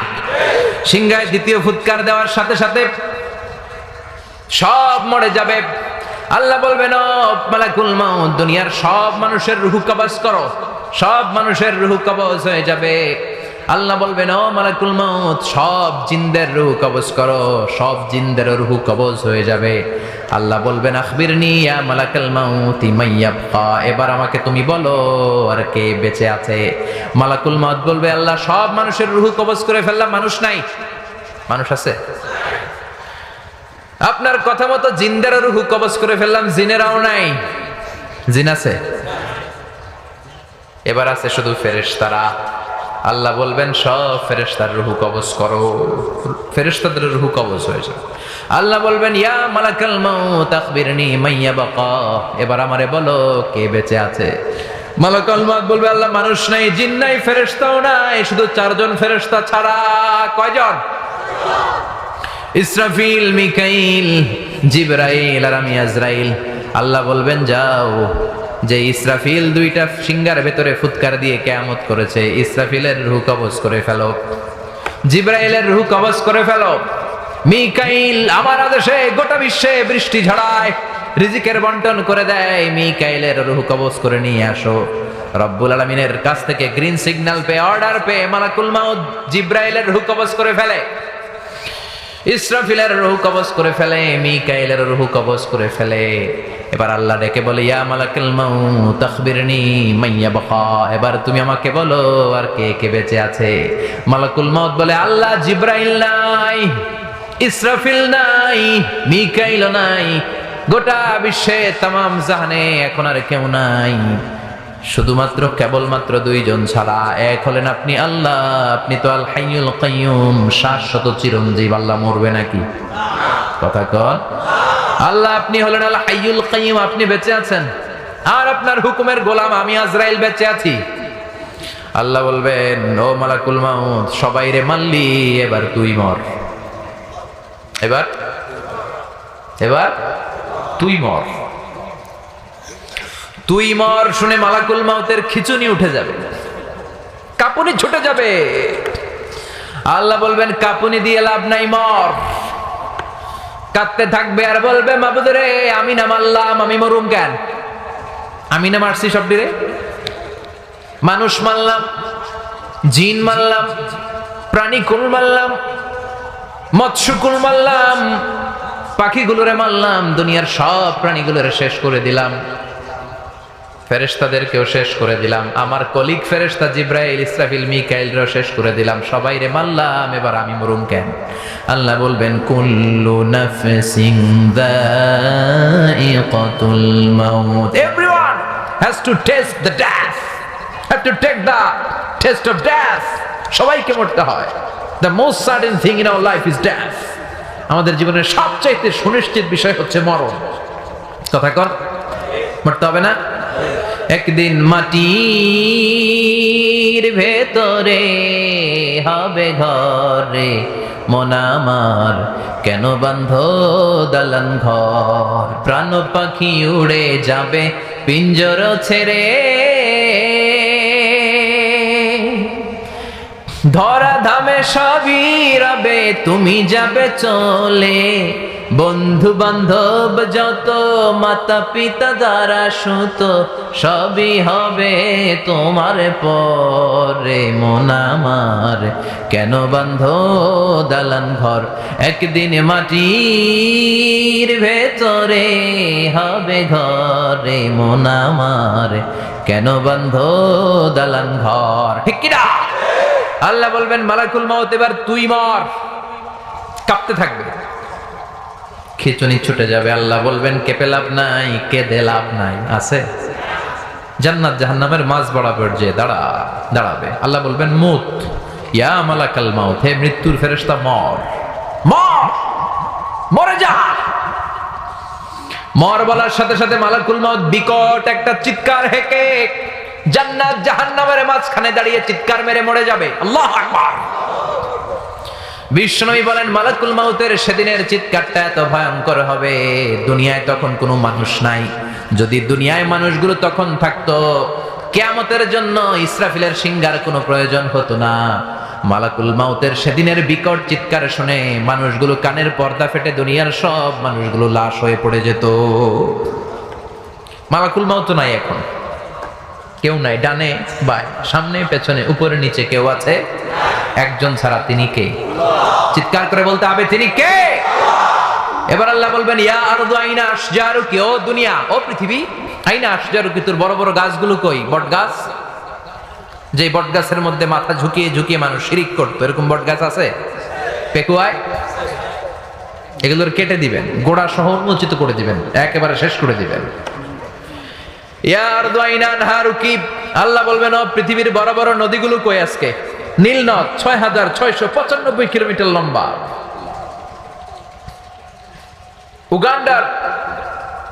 সিংহায় দ্বিতীয় ফুৎকার দেওয়ার সাথে সাথে সব মরে যাবে। আল্লাহ বলবেন ও মালাকুল মাউত, দুনিয়ার সব মানুষের রূহ কবজ করো। সব মানুষের রূহ কবজ হয়ে যাবে। আল্লাহ বলবেন ও মালাকুল মাউত, সব জিনদের রূহ কবজ করো। সব জিনদের রূহ কবজ হয়ে যাবে। আল্লাহ বলবেন আখবিরনি ইয়া মালাকুল মাউত মান ইয়াবকা, এবার আমাকে তুমি বলো আর কে বেঁচে আছে। মালাকুল মাউত বলবে আল্লাহ সব মানুষের রূহ কবজ করে ফেললাম, মানুষ নাই। মানুষ আছে? আপনার কথা মতো জিনদের রূহ কবজ করে ফেললাম, জিনেরাও নাই। জিন আছে? এবার আছে শুধু ফেরেশতারা। আল্লাহ বলবেন সব ফেরেশতার রূহ কবজ করো। ফেরেশতাদের রূহ কবজ হয়ে যাবে। আল্লাহ বলবেন ইয়া মালাকাল মাউত আখবিরনি মান ইয়াবকা, এবার আমারে বলো কে বেঁচে আছে। মালাকুল মাউত বলবে আল্লাহ মানুষ নাই, জিন নাই, ফেরেশতাও নাই, শুধু চারজন ফেরেশতা ছাড়া। কয়জন? ইসরাফিল, মিকাইল, জিবরাইল আর আমি আজরাইল। আল্লাহ বলবেন যাও, যে ইসরাফিল দুইটা সিংহার ভেতরে ফুৎকার দিয়ে কিয়ামত করেছে, ইসরাফিলের রূহ কবজ করে ফেলো, জিবরাইলের রূহ কবজ করে ফেলো। মিকাইল আমার আদেশে গোটা বিশ্বে বৃষ্টি ঝড়ায়, রিজিকের বন্টন করে দেয়। মিকাইলের রূহ কবজ করে নিয়ে আসো। রব্বুল আলামিনের কাছ থেকে গ্রিন সিগন্যাল পেয়ে, অর্ডার পেয়ে মালাকুল মাউত জিবরাইলের রূহ কবজ করে ফেলে, ইসরাফিলের রূহ কবজ করে ফেলে, মিকাইলের রূহ কবজ করে ফেলে। এবার আল্লাহ ডেকে বলে ইয়া মালাকুল মাউত আখবিরনি মান ইয়াবকা, এবার তুমি আমাকে বলো আর কে কে বেঁচে আছে। মালাকুল মাউত বলে আল্লাহ জিবরাইল নাই, ইসরাফিল নাই, মিকাইল নাই, গোটা বিশ্বে তামাম জাহানে এখন আর কেউ নাই, শুধুমাত্র কেবলমাত্র দুইজন ছাড়া। এক হলেন আপনি আল্লাহ, আপনি তো আল হাইয়ুল কাইয়ুম, শাশ্বত চিরঞ্জীব। আল্লাহ মরবে নাকি? কথা কন। আল্লাহ আপনি হলেন আল হাইয়ুল কাইয়ুম, আপনি বেঁচে আছেন, আর আপনার হুকুমের গোলাম আমি আজরাইল বেঁচে আছি। আল্লাহ বলবেন ও মালাকুল মাউত সবাই রে মারলি, এবার তুই মর। এবার এবার তুই মর, তুই মর। শুনে মালাকুল মাউতের খিচুনি উঠে যাবে, কাঁপুনি ছুটে যাবে। আল্লাহ বলবেন কাঁপুনি দিয়ে লাভ নাই, মর। কাঁদতে থাকবে আর বলবে মাবুদ রে, আমি না মারলাম, আমি মরুম কেন? আমি না মারছি সবটিরে? মানুষ মারলাম, জিন মারলাম, প্রাণী কুল মারলাম, মৎস্যকুল মারলাম, পাখিগুলোরে মারলাম, দুনিয়ার সব প্রাণীগুলোরে শেষ করে দিলাম, ফেরেশতাদেরকেও শেষ করে দিলাম, আমার কলিগ ফেরেশতা জিবরাইল, ইসরাফিল, মিকাইলও শেষ করে দিলাম, সবাই রে মারলাম, এবার আমি মরুম কেন? আল্লাহ বলবেন কুল্লু নাফসিন যায়িকাতুল মাউত, everyone has to taste the death, have to take the test of death. সবাইকে মরতে হয়। The most certain thing in our life is death. আমাদের জীবনের সবচাইতে সুনিশ্চিত বিষয় হচ্ছে মরণ। কথা কর, মরতে হবে না? একদিন মাটির মাটির ভেতরে হবে ঘরে মন আমার, কেন বান্ধ দালান ঘর? প্রাণ পাখি উড়ে যাবে পিঞ্জর ছেড়ে, ধরা ধামে সবই রবে তুমি যাবে চলে। বন্ধু বান্ধব যত মাতা পিতা দ্বারা সুত সবই হবে তোমার পরে মন আমার, কেন বান্ধ দালান ঘর? একদিন মাটির ভেতরে হবে ঘরে মন আমার, কেন বান্ধ দালান ঘর? ঠিক কিনা? আল্লাহ বলবেন মালাকুল মউত এবার তুই মর। কাঁপতে থাকবে, খিচুনি ছুটে যাবে। আল্লাহ বলবেন কেঁপে লাভ নাই, কেঁদে লাভ নাই। আছে জান্নাত জাহান্নামের মাঝ বরাবর যে দাঁড়াবে। আল্লাহ বলবেন মুত ইয়া মালাকাল মউত, হে মৃত্যুর ফেরেশতা মর, মর, মরে যা। মর বলার সাথে সাথে মালাকুল মউত বিকট একটা চিৎকার হেঁকে জান্নাত জাহান্নামের মাঝখানে দাঁড়িয়ে চিৎকার মেরে মরে যাবে। আল্লাহু আকবার। বিশ্বনবী বলেন মালাকুল মউতের সেদিনের চিৎকারটা এত ভয়ঙ্কর হবে, দুনিয়ায় তখন কোনো মানুষ নাই। যদি দুনিয়ায় মানুষগুলো তখন থাকতো, কিয়ামতের জন্য ইসরাফিলের সিংহার কোনো প্রয়োজন হতো না। মালাকুল মউতের সেদিনের বিকট চিৎকার শুনে মানুষগুলো কানের পর্দা ফেটে দুনিয়ার সব মানুষগুলো লাশ হয়ে পড়ে যেত। মালাকুল মউত নাই, এখন কেউ নাই। ডানে বাই সামনে পেছনে উপরে নিচে কেউ আছে? একজন ছাড়া, তিনি কে? চিৎকার করে বলতে হবে তিনি কে? এবার আল্লাহ বলবেন ইয়া আরদু আইনা আশজারুকি, ও দুনিয়া, ও পৃথিবী, আইনা আশজারুকি, তোর বড় বড় গাছগুলো কই? বট গাছ, যে বট গাছের মধ্যে মাথা ঝুঁকিয়ে ঝুঁকিয়ে মানুষ শিরিক করতো, এরকম বট গাছ আছে? পেকুয়ায়? এগুলোর কেটে দিবেন, গোড়া সহ উন্মোচিত করে দিবেন, একেবারে শেষ করে দিবেন। ইয়া আরদু আইনা আনহারুকি, আল্লাহ বলবেন ও পৃথিবীর বড় বড় নদীগুলো কই আজকে? নীল নদ ৬৬৯৫ কিলোমিটার লম্বা, উগান্ডার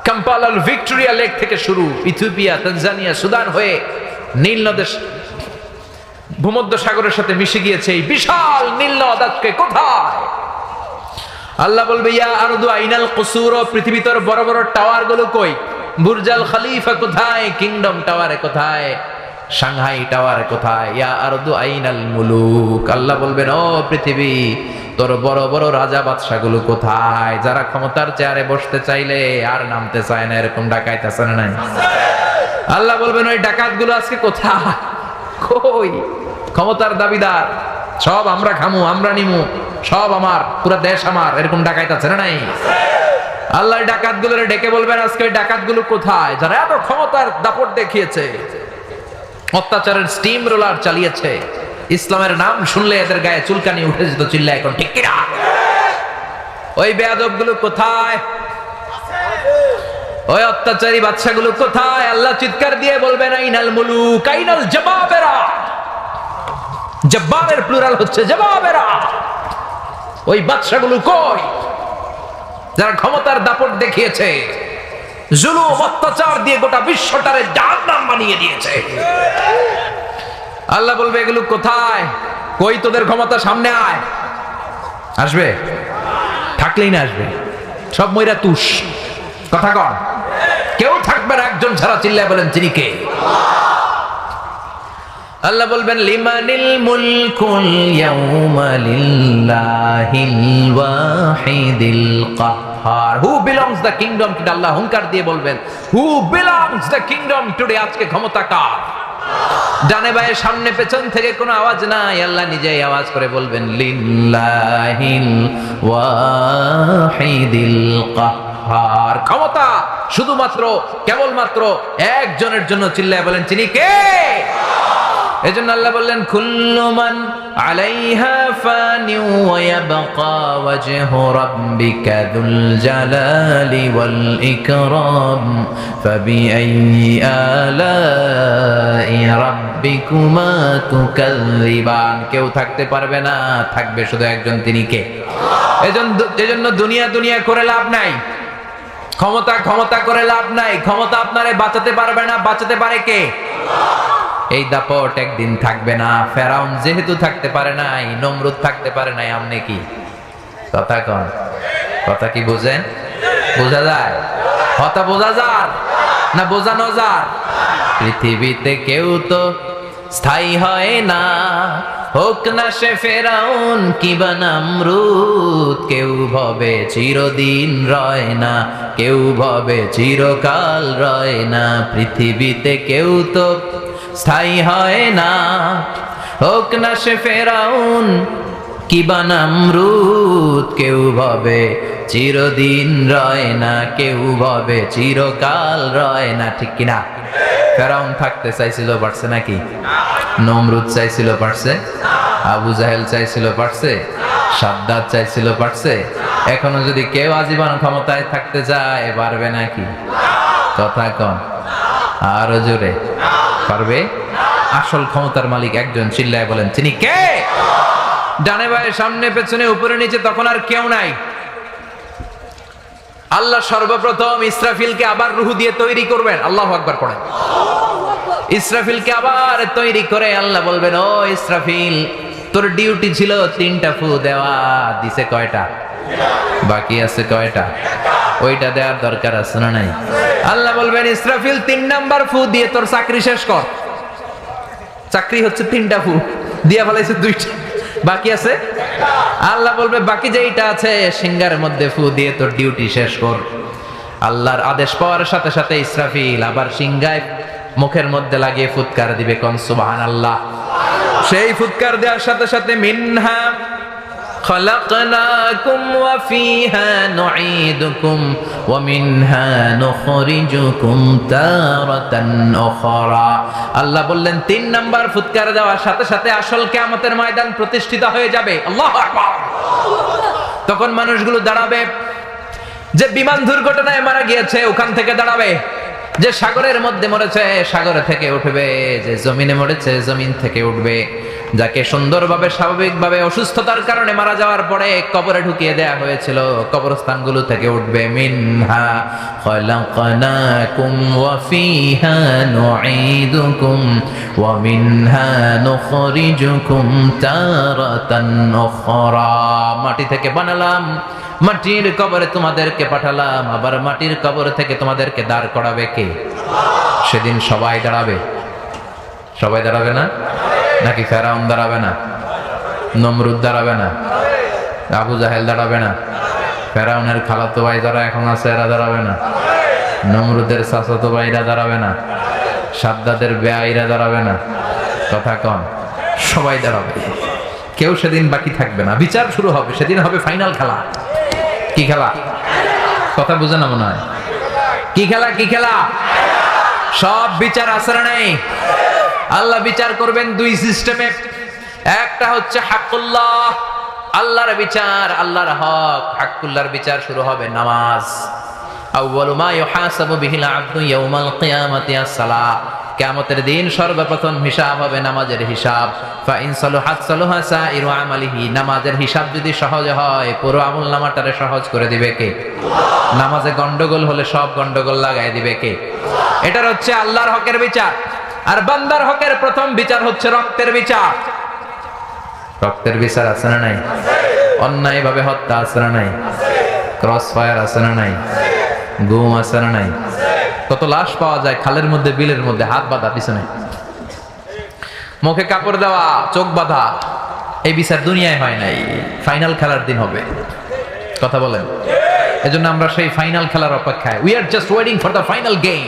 কাম্পালার ভিক্টোরিয়া লেক থেকে শুরু, ইথিওপিয়া, তানজানিয়া, সুদান হয়ে নীল নদের ভূমধ্য সাগরের সাথে মিশে গিয়েছে এই বিশাল নীল নদ আজকে কোথায়? আল্লাহ বলবে ইয়া আরদু আইনাল কুসুর, পৃথিবী তোর বড় বড় টাওয়ার গুলো কই? বুর্জাল খলিফা কোথায়? কিংডম টাওয়ারে কোথায়? সাংহাই টাওয়ারে কোথায়? ইয়া আরদু আইনাল মুলুক, আল্লাহ বলবেন ও পৃথিবী তোর বড় বড় রাজা বাদশা গুলো কোথায়? যারা ক্ষমতার চেয়ারে বসতে চাইলে আর নামতে চায় না, এরকম ডাকাইত আছে না নাই? আল্লাহ বলবেন ওই ডাকাত গুলো আজকে কোথায়? কই? ক্ষমতার দাবিদার, সব আমরা খামু, আমরা নিমু, সব আমার, পুরো দেশ আমার, এরকম ডাকাইত আছে না নাই? আল্লাহ ডাকাত গুলোরে ডেকে বলবেন আজকে ওই ডাকাত গুলো কোথায়? যারা এত ক্ষমতার দাপট দেখিয়েছে, অত্যাচারের স্টিম রোলার চালিয়েছে, ইসলামের নাম শুনলে এদের গায়ে চুলকানি উঠে যেত, চিল্লা এখন ঠিক কিনা? ওই বেয়াদব গুলো কোথায়? ওই অত্যাচারী বাদশাগুলো কোথায়? আল্লাহ চিৎকার দিয়ে বলবেন আইনাল মুলুক, আইনাল জবাবেরা। জব্বারের প্লুরাল হচ্ছে জবাবেরা। ওই বাদশাগুলো কই যারা ক্ষমতার দাপট দেখিয়েছে, জুলুম অত্যাচার দিয়ে গোটা বিশ্বটারে জাহান্নাম বানিয়ে দিয়েছে? আল্লাহ বলবে এগুলো কোথায়? কই তোদের ক্ষমতা? সামনে আয়। আসবে? থাকলেই না আসবে, সব মইরা তুষ। কথা কন, কেউ থাকবে না একজন ছাড়া। চিল্লায় বলেন তিনি কে? আল্লাহ বলবেন লিমানিল মুলকুল ইয়াউমা লিল্লাহিল ওয়াহিদিল কাহ্হার, who belongs the kingdom to Allah হুঙ্কার দিয়ে বলবেন who belongs the kingdom today, আজকে ক্ষমতা কার? ডানে বায়ে সামনে পেছন থেকে কোনো আওয়াজ নাই, আল্লাহ নিজেই আওয়াজ করে বলবেন লিল্লাহিল ওয়াহিদিল কাহ্হার। ক্ষমতা শুধুমাত্র কেবলমাত্র একজনের জন্য। চিল্লায় বলেন তিনি কে? এজন্য আল্লাহ বললেন কুল্লু মান আলাইহা ফানি ওয়া ইয়াবকা ওয়াজহু রাব্বিকা যুল জালালি ওয়াল ইকরাম ফাবিআইয়ি আলাই রাব্বিকুমা তুকাযযিবান। কেউ থাকতে পারবে না, থাকবে শুধু একজন, তিনি কে? এজন্য দুনিয়া দুনিয়া করে লাভ নাই, ক্ষমতা ক্ষমতা করে লাভ নাই। ক্ষমতা আপনারে বাঁচাতে পারবে না, বাঁচাতে পারে কে? এই দাপট একদিন থাকবে না। ফেরাউন যেহেতু থাকতে পারে নাই, নমরুদ থাকতে পারে নাই, আমনে কি কথা কন? কথা কি বোঝেন? বোঝা যায়? কথা বোঝা যার না বোঝানো যার? পৃথিবীতে কেউ তো স্থায়ী হয় না, হোক না সে ফেরাউন কিবা নমরুদ। কেউ ভবে চিরদিন রয় না, কেউ ভবে চিরকাল রয় না। পৃথিবীতে কেউ তো স্থায়ী হয় না, হোক না সে ফেরাউন কিবা নমরুদ। কেউ ভবে চিরদিন রয় না, কেউ ভবে চিরকাল রয় না। ঠিক কিনা? ফেরাউন থাকতে চাইছিল, পারছে নাকি? নমরুদ চাইছিল, পারছে? আবু জাহেল চাইছিল, পারছে? সাদ্দাত চাইছিল, পারছে? এখনো যদি কেউ আজীবন ক্ষমতায় থাকতে চায়, পারবে নাকি? কথা কন আরো জোরে। পারবে? আসল ক্ষমতার মালিক একজন, চিল্লায় বলেন তিনি কে? ডানে বায়ে সামনে পেছনে উপরে নিচে তখন আর কেউ নাই। আল্লাহ সর্বপ্রথম ইসরাফিলকে আবার রূহ দিয়ে তৈরি করবেন। আল্লাহু আকবার পড়েন। ইসরাফিলকে আবার তৈরি করে আল্লাহ বলবেন, ও ইসরাফিল, তোর ডিউটি ছিল 3টা ফু দেওয়া, দিছে কয়টা? বাকি আছে কয়টা? ওইটা দেওয়ার দরকার আছে না নাই? আল্লাহ বলবেন, ইসরাফিল 3 নাম্বার ফু দিয়ে তোর চাকরি শেষ কর। চাকরি হচ্ছে 3টা ফু, দিয়া ফেলাইছে 2টা, বাকি আছে। আল্লাহ বলবে, বাকি যেইটা আছে সিংহার মধ্যে ফু দিয়ে তোর ডিউটি শেষ কর। আল্লাহর আদেশ পাওয়ার সাথে সাথে ইসরাফিল আবার সিংহায় মুখের মধ্যে লাগিয়ে ফুৎকার দিবে। কোন সুবহানাল্লাহ। সেই ফুৎকার দেওয়ার সাথে সাথে মিনহা খলাকনাকুম ওয়া ফিহা নুঈদুকুম ওয়া মিনহা নুখরিজুকুম তারাতান উখরা। আল্লাহ বললেন 3 নাম্বার ফুৎকার দেওয়ার সাথে সাথে আসল কিয়ামতের ময়দান প্রতিষ্ঠিত হয়ে যাবে। আল্লাহু আকবার। তখন মানুষগুলো দাঁড়াবে। যে বিমান দুর্ঘটনায় মারা গিয়েছে ওখান থেকে দাঁড়াবে, যে সাগরের মধ্যে মরেছে সাগরে থেকে উঠবে, যে জমিনে মরেছে জমিন থেকে উঠবে, যাকে সুন্দরভাবে স্বাভাবিকভাবে অসুস্থতার কারণে মারা যাওয়ার পরে কবরে ঢুকিয়ে দেয়া হয়েছিল কবরস্থানগুলো থেকে উঠবে। মিনহা খলাকনাকুম ওয়া ফিহা নুঈদুকুম ওয়া মিনহা নুখরিজুকুম তারাতান উখরা। মাটি থেকে বানালাম, মাটির কবরে তোমাদেরকে পাঠালাম, আবার মাটির কবর থেকে তোমাদেরকে দাঁড় করাবে কে? সেদিন সবাই দাঁড়াবে। সবাই দাঁড়াবে না? নাকি ফেরাউন দাঁড়াবে না? নমরুদ দাঁড়াবে না? আবু জাহেল দাঁড়াবে না? ফেরাউনের খালাতো ভাই যারা এখন আছে এরা দাঁড়াবে না? নমরুদের চাচাতো ভাইরা দাঁড়াবে না? সাদ্দাদের বেয়াইরা দাঁড়াবে না? কথা কন। সবাই দাঁড়াবে। কেউ সেদিন বাকি থাকবে না। বিচার শুরু হবে, সেদিন হবে ফাইনাল খেলা। কি খেলা? কথা বুঝে না মনে হয়? কি খেলা? কি খেলা? সব বিচার আসরে নেই। আল্লাহ বিচার করবেন 2 সিস্টেমে। একটা হচ্ছে হাক্কুল্লাহ, আল্লাহর বিচার, আল্লাহর হক। হাক্কুল্লাহর বিচার শুরু হবে নামাজ। আউয়ালু মা ইউহাসাবু বিহিল আবদু ইয়াউমাল কিয়ামাতি আস-সালাহ। কিয়ামতের দিন সর্বপ্রথম হিসাব হবে নামাজের হিসাব। ফা ইন সালাহাত সালাহা সাইরু আমালিহি। নামাজের হিসাব যদি সহজ হয় পুরো আমলনামাটারে সহজ করে দিবে কে? নামাজে গন্ডগোল হলে সব গন্ডগোল লাগাই দিবে কে? এটার হচ্ছে আল্লাহর হকের বিচার। আর বান্দার হকের প্রথম বিচার হচ্ছে রক্তের বিচার। রক্তের বিচার আছে না নাই? অন্যায় ভাবে হত্যা আছে না নাই? ক্রস ফায়ার আছে না নাই? গুম আছে না নাই? কত লাশ পাওয়া যায় খালের মধ্যে, বিলের মধ্যে, হাত বাঁধা পিছনে, মুখে কাপড় দেওয়া, চোখ বাঁধা। এই বিচার দুনিয়ায় হয় নাই, ফাইনাল খেলার দিন হবে। কথা বলেন। এজন্য আমরা সেই ফাইনাল খেলার অপেক্ষায়। We are just waiting for the final game.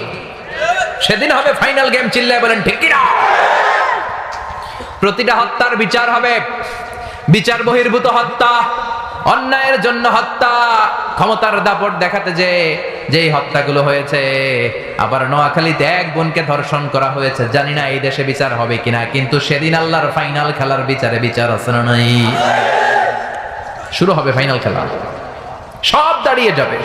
সেদিন হবে ফাইনাল গেম। চিল্লায় বলেন ঠিক কিনা? প্রতিটা হত্যার বিচার হবে। বিচার বহির্ভূত হত্যা, অন্যায়ের জন্য হত্যা, ক্ষমতার দাপট দেখাতে যেই হত্যাগুলো হয়েছে। আবার নোয়াখালীতে এক বোনকে ধর্ষণ করা হয়েছে। জানি না এই দেশে বিচার হবে কিনা, কিন্তু সেদিন আল্লাহর ফাইনাল খেলার বিচারে বিচার আছে না নাই? শুরু হবে ফাইনাল খেলা। সব দাঁড়িয়ে যাবে।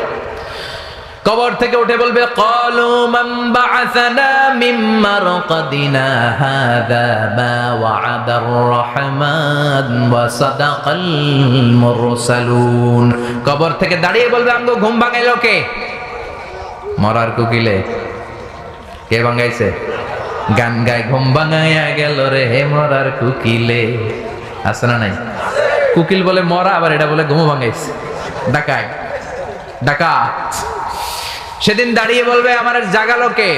কবর থেকে উঠে বলবে, ক্বালু মান বা'আসানা মিন মারকাদিনা হাযা মা ওয়া'আদার রহমান ওয়া সাদাকাল মুরসালুন। কবর থেকে দাঁড়িয়ে বলবে, আমগো ঘুম ভাঙাইলো কে? মরার কুকিলে কে ভাঙাইছে? গান গায় ঘুম ভাঙাইয়া গেল রে হে মরার কুকিলে, আছে না নাই? কুকিল বলে মরা, আবার এটা বলে ঘুম ভাঙাইছে। ডাকায় ডাকাত সেদিন দাঁড়িয়ে বলবে আমার জাগালো কে,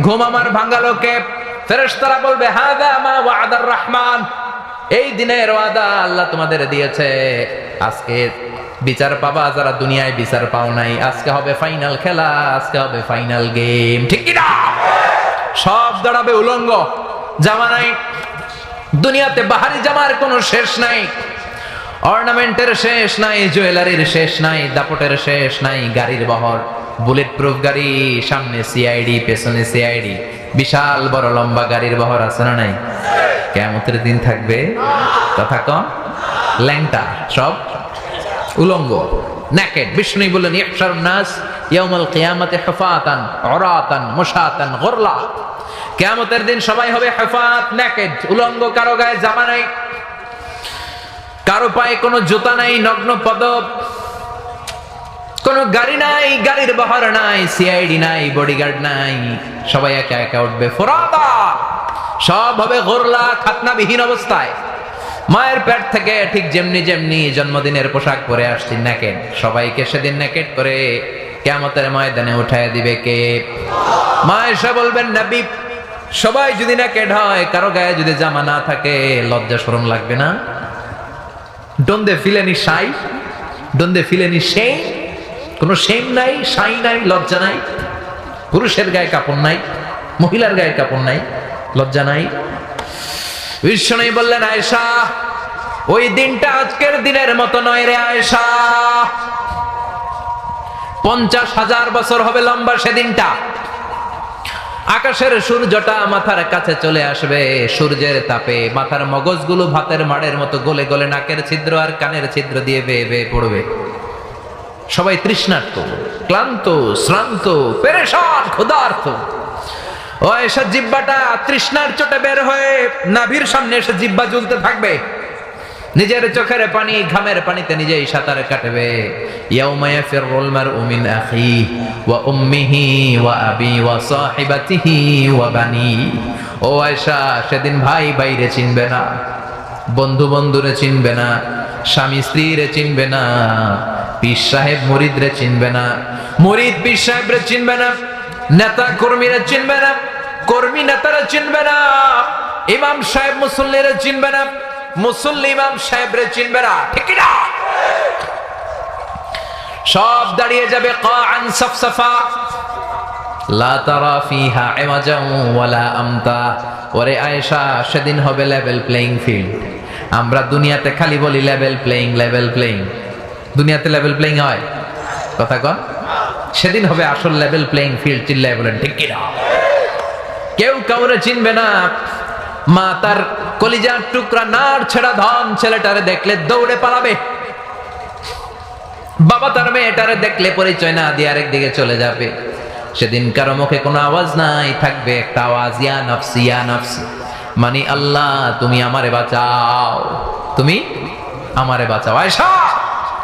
ঘুম আমার ভাঙালো কে? ফেরেশতারা বলবে হাযা মা ওয়াদার রহমান, এই দিনের ওয়াদা আল্লাহ তোমাদের দিয়েছে। আজকে বিচার পাবা যারা দুনিয়ায় বিচার পাও নাই। আজকে হবে ফাইনাল খেলা, আজকে হবে ফাইনাল গেম, ঠিক কি না? সব দাঁড়াবে উলঙ্গ, জামা নাই। দুনিয়াতে বাহারি জামার কোনো শেষ নাই, অর্নামেন্টের শেষ নাই, জুয়েলারির শেষ নাই, দাপটের শেষ নাই। গাড়ির বহর বুলেট প্রুফ গাড়ি, সামনে সিআইডি, পেছনে সিআইডি, বিশাল বড় লম্বা গাড়ির বহর, আছে না নাই? কিয়ামতের দিন থাকবে কথা কম, ল্যাংটা, সব উলঙ্গ, নেকেড। বিষ্ণু বললেন ইহশারুন নাস ইয়াউমাল কিয়ামাতি হুফাতান উরাতান মুশাতান গুরলা। কিয়ামতের দিন সবাই হবে হুফাত, নেকেড, উলঙ্গ, কারো গায়ে জামা নাই, কারো পায়ে কোনো জুতা নাই, নগ্ন পদ, কোনো গাড়ি নাই, গাড়ির বহর নাই, সিআইডি নাই, বডিগার্ড নাই। সবাই একা একা উঠবে ফুরাদা, সব হবে গুরলা, খাতনাবিহীন অবস্থায়। মায়ের পেট থেকে ঠিক যেমনি যেমনি জন্মদিনের পোশাক পরে আসছি নেকেড, সবাইকে সেদিন নেকেড করে কিয়ামতের ময়দানে উঠায় দিবে কে? মা এসে বলবেন নবী, সবাই যদি নেকেড হয়, কারো গায়ে যদি জামা না থাকে, লজ্জা শরম লাগবে না? Don't they feel any shy? Don't they feel any shame? কোনো শেম নাই, শাই নাই, লজ্জা নাই। পুরুষের গায়ে কাপড় নাই, মহিলার গায়ে কাপড় নাই, লজ্জা নাই। বিষ্ণু বললেন আয়েশা, ওই দিনটা আজকের দিনের মতো নয় রে আয়েশা, 50,000 বছর হবে লম্বা সেদিনটা। আকাশের সূর্যটা মাথার কাছে চলে আসবে, সূর্যের তাপে মাথার মগজগুলো ভাতের মাড়ের মতো গলে গলে নাকের ছিদ্র আর কানের ছিদ্র দিয়ে বেয়ে বেয়ে পড়বে। সবাই তৃষ্ণার্ত, ক্লান্ত, শ্রান্ত, পেরেশান, ক্ষুধার্ত। ও এসব জিহ্বাটা তৃষ্ণার চোটে বের হয়ে নাভির সামনে এসে জিহ্বা ঝুলতে থাকবে। নিজের চোখের পানি, ঘামের পানিতে নিজেই সাঁতার কাটবে। ইয়াউমা ইয়াফিরুল মারউ মিন আখিহি ওয়া উম্মিহি ওয়া আবি ওয়া সাহিবাতিহি ওয়া বানি। ও আয়েশা, সেদিন ভাই ভাইরে চিনবে না, বন্ধু বন্ধুরে চিনবে না, স্বামী স্ত্রীরে চিনবে না, পীর সাহেব মুরিদরে চিনবে না, মুরিদ পীর সাহেবরে চিনবে না, নেতা কর্মীরা চিনবে না, কর্মী নেতারা চিনবে না, ইমাম সাহেব মুসল্লিরা চিনবে না, মুসল্লি ইমাম সাহেবরে চিনবে না, ঠিক না? সব দাঁড়িয়ে যাবে কাআন সাফসাফা, লা তারা ফিহা ইওয়াজান ওয়ালা আমতা। ওরে আয়েশা, সেদিন হবে লেভেল প্লেইং ফিল্ড। আমরা দুনিয়াতে খালি বলি লেভেল প্লেইং, লেভেল প্লেইং। দুনিয়াতে লেভেল প্লেইং হয়? কথা কন। সেদিন হবে আসল লেভেল প্লেইং ফিল্ড। চিল্লায় বলেন ঠিক কি না? কেউ কাউরে চিনবে না। মা তার কলিজার টুকরা নার ছেড়া ধন ছেলেটারে দেখলে দৌড়ে পালাবে। বাবা তার মেয়েটারে দেখলে পরিচয় না দিয়ে আরেক দিকে চলে যাবে। সেদিন কারো মুখে কোনো আওয়াজ নাই, থাকবে একটা আওয়াজ, ইয়া নফসি ইয়া নফসি, মানে আল্লাহ তুমি আমারে বাঁচাও, তুমি আমারে বাঁচাও। আয়েশা,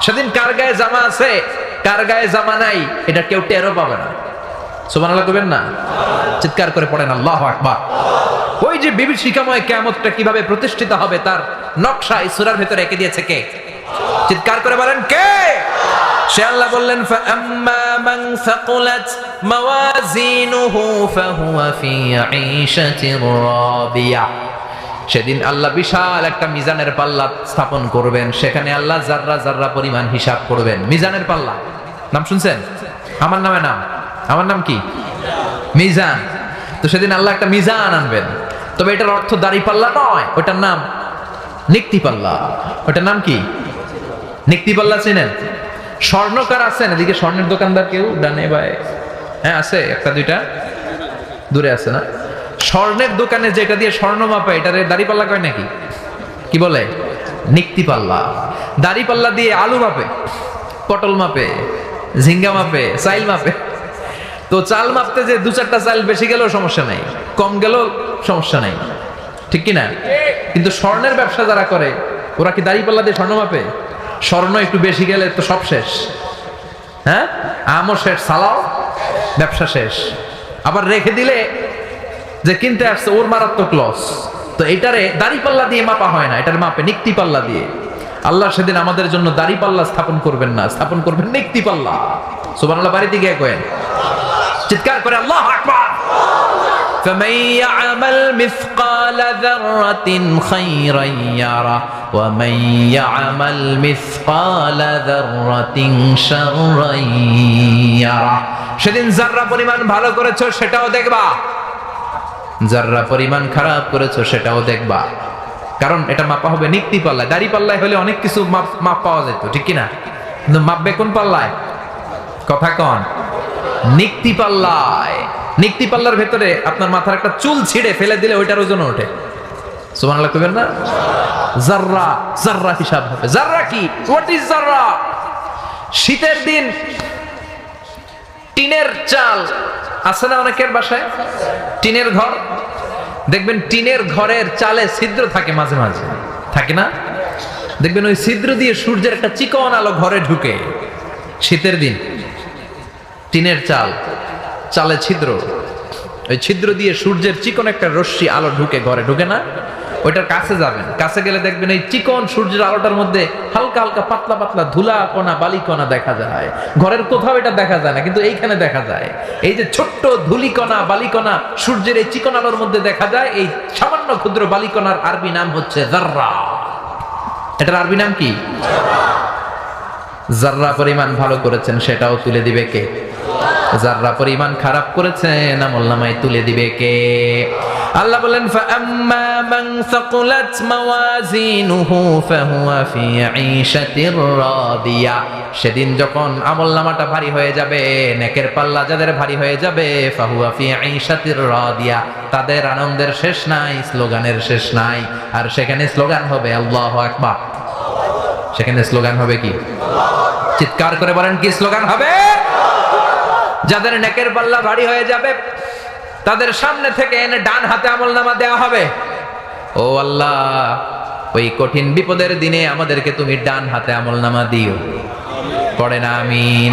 সেদিন কার গায়ে জামা আছে কার গায়ে জামা নাই এটা কেউ টেরও পাবে না। সুবহানাল্লাহ কইবেন না? চিৎকার করে পড়েন আল্লাহু আকবার। ওই যে বিভীষিকাময় কিয়ামতটা কিভাবে প্রতিষ্ঠিত হবে তার নকশা এই সূরার ভিতরে এঁকে দিয়েছে কে? চিৎকার করে বলেন কে? সে আল্লাহ বললেন ফাআম্মা মান সাকুলাত মাওয়াজিনুহু ফাহুয়া ফি আইশাতির রাদিয়া। সেদিন আল্লাহ বিশাল একটা মিজানের পাল্লা স্থাপন করবেন। সেখানে আল্লাহ জাররা জাররা পরিমাণ হিসাব করবেন। মিজানের পাল্লা নাম শুনছেন? আমার নামে নাম, আমার নাম কি? মিজান। তো সেদিন আল্লাহ একটা মিজান আনবেন। তবে এটার অর্থ দাড়ি পাল্লা নয়, ওটার নাম নিক্তি পাল্লা। ওটার নাম কি? নিক্তি পাল্লা। চেনেন? স্বর্ণকার আছেন এদিকে? স্বর্ণের দোকানদার কেউ ডানে বায়ে? হ্যাঁ আছে, একটা দুইটা দূরে আছে না? স্বর্ণের দোকানে যেটা দিয়ে স্বর্ণ মাপে এটারে দাড়ি পাল্লা কয় নাকি? কি বলে? নিক্তি পাল্লা। দাড়ি পাল্লা দিয়ে আলু মাপে, পটল মাপে, ঝিঙ্গা মাপে, চাইল মাপে। তো চাল মাপতে যে দু চারটা চাল বেশি গেলেও সমস্যা নাই, কম গেলেও সমস্যা নাই, ঠিক কি না? কিন্তু স্বর্ণের ব্যবসা যারা করে ওরা কি দাড়ি পাল্লা দিয়ে স্বর্ণ মাপে? স্বর্ণ একটু বেশি গেলে তো সব শেষ। হ্যাঁ, আমও শেষ, সালাও ব্যবসা শেষ। আবার রেখে দিলে যে কিনতে আসছে ওর মারাত্মক লস। তো এটারে দাড়ি পাল্লা দিয়ে মাপা হয় না, এটার মাপে নিক্তি পাল্লা দিয়ে। আল্লাহ সেদিন আমাদের জন্য দাড়ি পাল্লা স্থাপন করবেন না, স্থাপন করবেন নিক্তি পাল্লা। সুবহানাল্লাহ বাড়িতে গিয়ে কয়েন, চিৎকার করে আল্লাহু আকবার। فمن يعمل مثقال ذرة خيرا يره ومن يعمل مثقال ذرة شرا يره। সেদিন যাররা পরিমাণ ভালো করেছো সেটাও দেখবা, যাররা পরিমাণ খারাপ করেছো সেটাও দেখবা। কারণ এটা মাপা হবে নিক্তি পাল্লায়। দাড়ি পাল্লায় হলে অনেক কিছু মাপ পাওয়া যেত, ঠিক কিনা? কিন্তু মাপবে কোন পাল্লায়? কথা কন, নিক্তি পাল্লায়। নিক্তি পাল্লার ভেতরে আপনার মাথার একটা চুল ছিঁড়ে ফেলে দিলে ওইটার ওজন ওঠে। সুবহানাল্লাহ কইবেন না? যাররা, যাররা হিসাব হবে। যাররা কি? হোয়াট ইজ যাররা? শীতের দিন টিনের চাল আছে না অনেকের বাসায়, টিনের ঘর। দেখবেন টিনের ঘরের চালে ছিদ্র থাকে মাঝে মাঝে, থাকে না? দেখবেন ওই ছিদ্র দিয়ে সূর্যের একটা চিকন আলো ঘরে ঢুকে। শীতের দিন টিনের চাল, চালে ছিদ্র, ওই ছিদ্র দিয়ে সূর্যের চিকন একটা রশ্মি আলো ঢুকে ঘরে, ঢুকে না? ওইটার কাছে যাবেন, কাছে গেলে দেখবেন এই চিকন সূর্যের আলোটার মধ্যে হালকা হালকা পাতলা পাতলা ধুলা কণা বালি কণা দেখা যায়। ঘরের কোথাও এটা দেখা যায় না, কিন্তু এইখানে দেখা যায়। এই যে ছোট্ট ধুলিকণা বালিকণা সূর্যের এই চিকন আলোর মধ্যে দেখা যায়, এই সামান্য ক্ষুদ্র বালিকণার আরবি নাম হচ্ছে যাররা। এটার আরবি নাম কি? যাররা পরিমাণ ভালো করেছেন সেটাও তুলে দিবে কে? যাররা পরিমাণ খারাপ করেছেন আমলনামায় তুলে দিবে কে? আল্লাহ বলেন ফাআম্মা মান সাকুলাত মাওয়াজিনুহু ফাহুয়া ফি ঈশাতির রাদিয়া। সেদিন যখন আমলনামাটা ভারী হয়ে যাবে, নেকের পাল্লা যাদের ভারী হয়ে যাবে, ফাহুয়া ফি ঈশাতির রাদিয়া, তাদের আনন্দের শেষ নাই, স্লোগানের শেষ নাই। আর সেখানে স্লোগান হবে আল্লাহু আকবার। সেখানে স্লোগান হবে কি? চিৎকার করে বলেন, কি স্লোগান হবে? যাদের নেকের পাল্লা ভারী হয়ে যাবে তাদের সামনে থেকে এনে ডান হাতে আমলনামা দেওয়া হবে। ও আল্লাহ, ওই কঠিন বিপদের দিনে আমাদেরকে তুমি ডান হাতে আমলনামা দিও। পড়েন আমিন।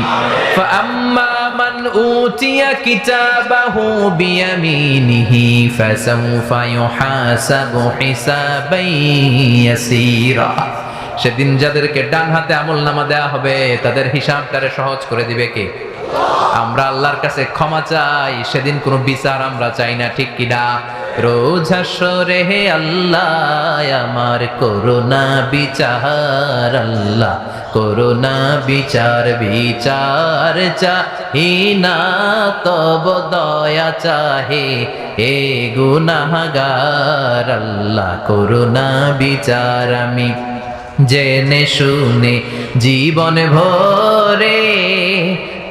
ফাআম্মা মান উতিয়া কিতাবাহু বিয়ামিনিহি ফাসাউফা ইউহাসাবু হিসাবান ইয়াসীরা। সেদিন যাদেরকে ডান হাতে আমলনামা দেওয়া হবে তাদের হিসাবটারে সহজ করে দিবে কে? আমরা আল্লাহর কাছে ক্ষমা চাই, সেদিন কোনো বিচার আমরা চাই না, ঠিক কিনা? রোজ হাসরে হে আল্লাহ আমার করোনা বিচার, আল্লাহ করোনা বিচার, বিচার চাহি না তব দয়া চাহে হে গুনাহগার, আল্লাহ করোনা বিচার। আমি জেনে শুনে জীবন ভরে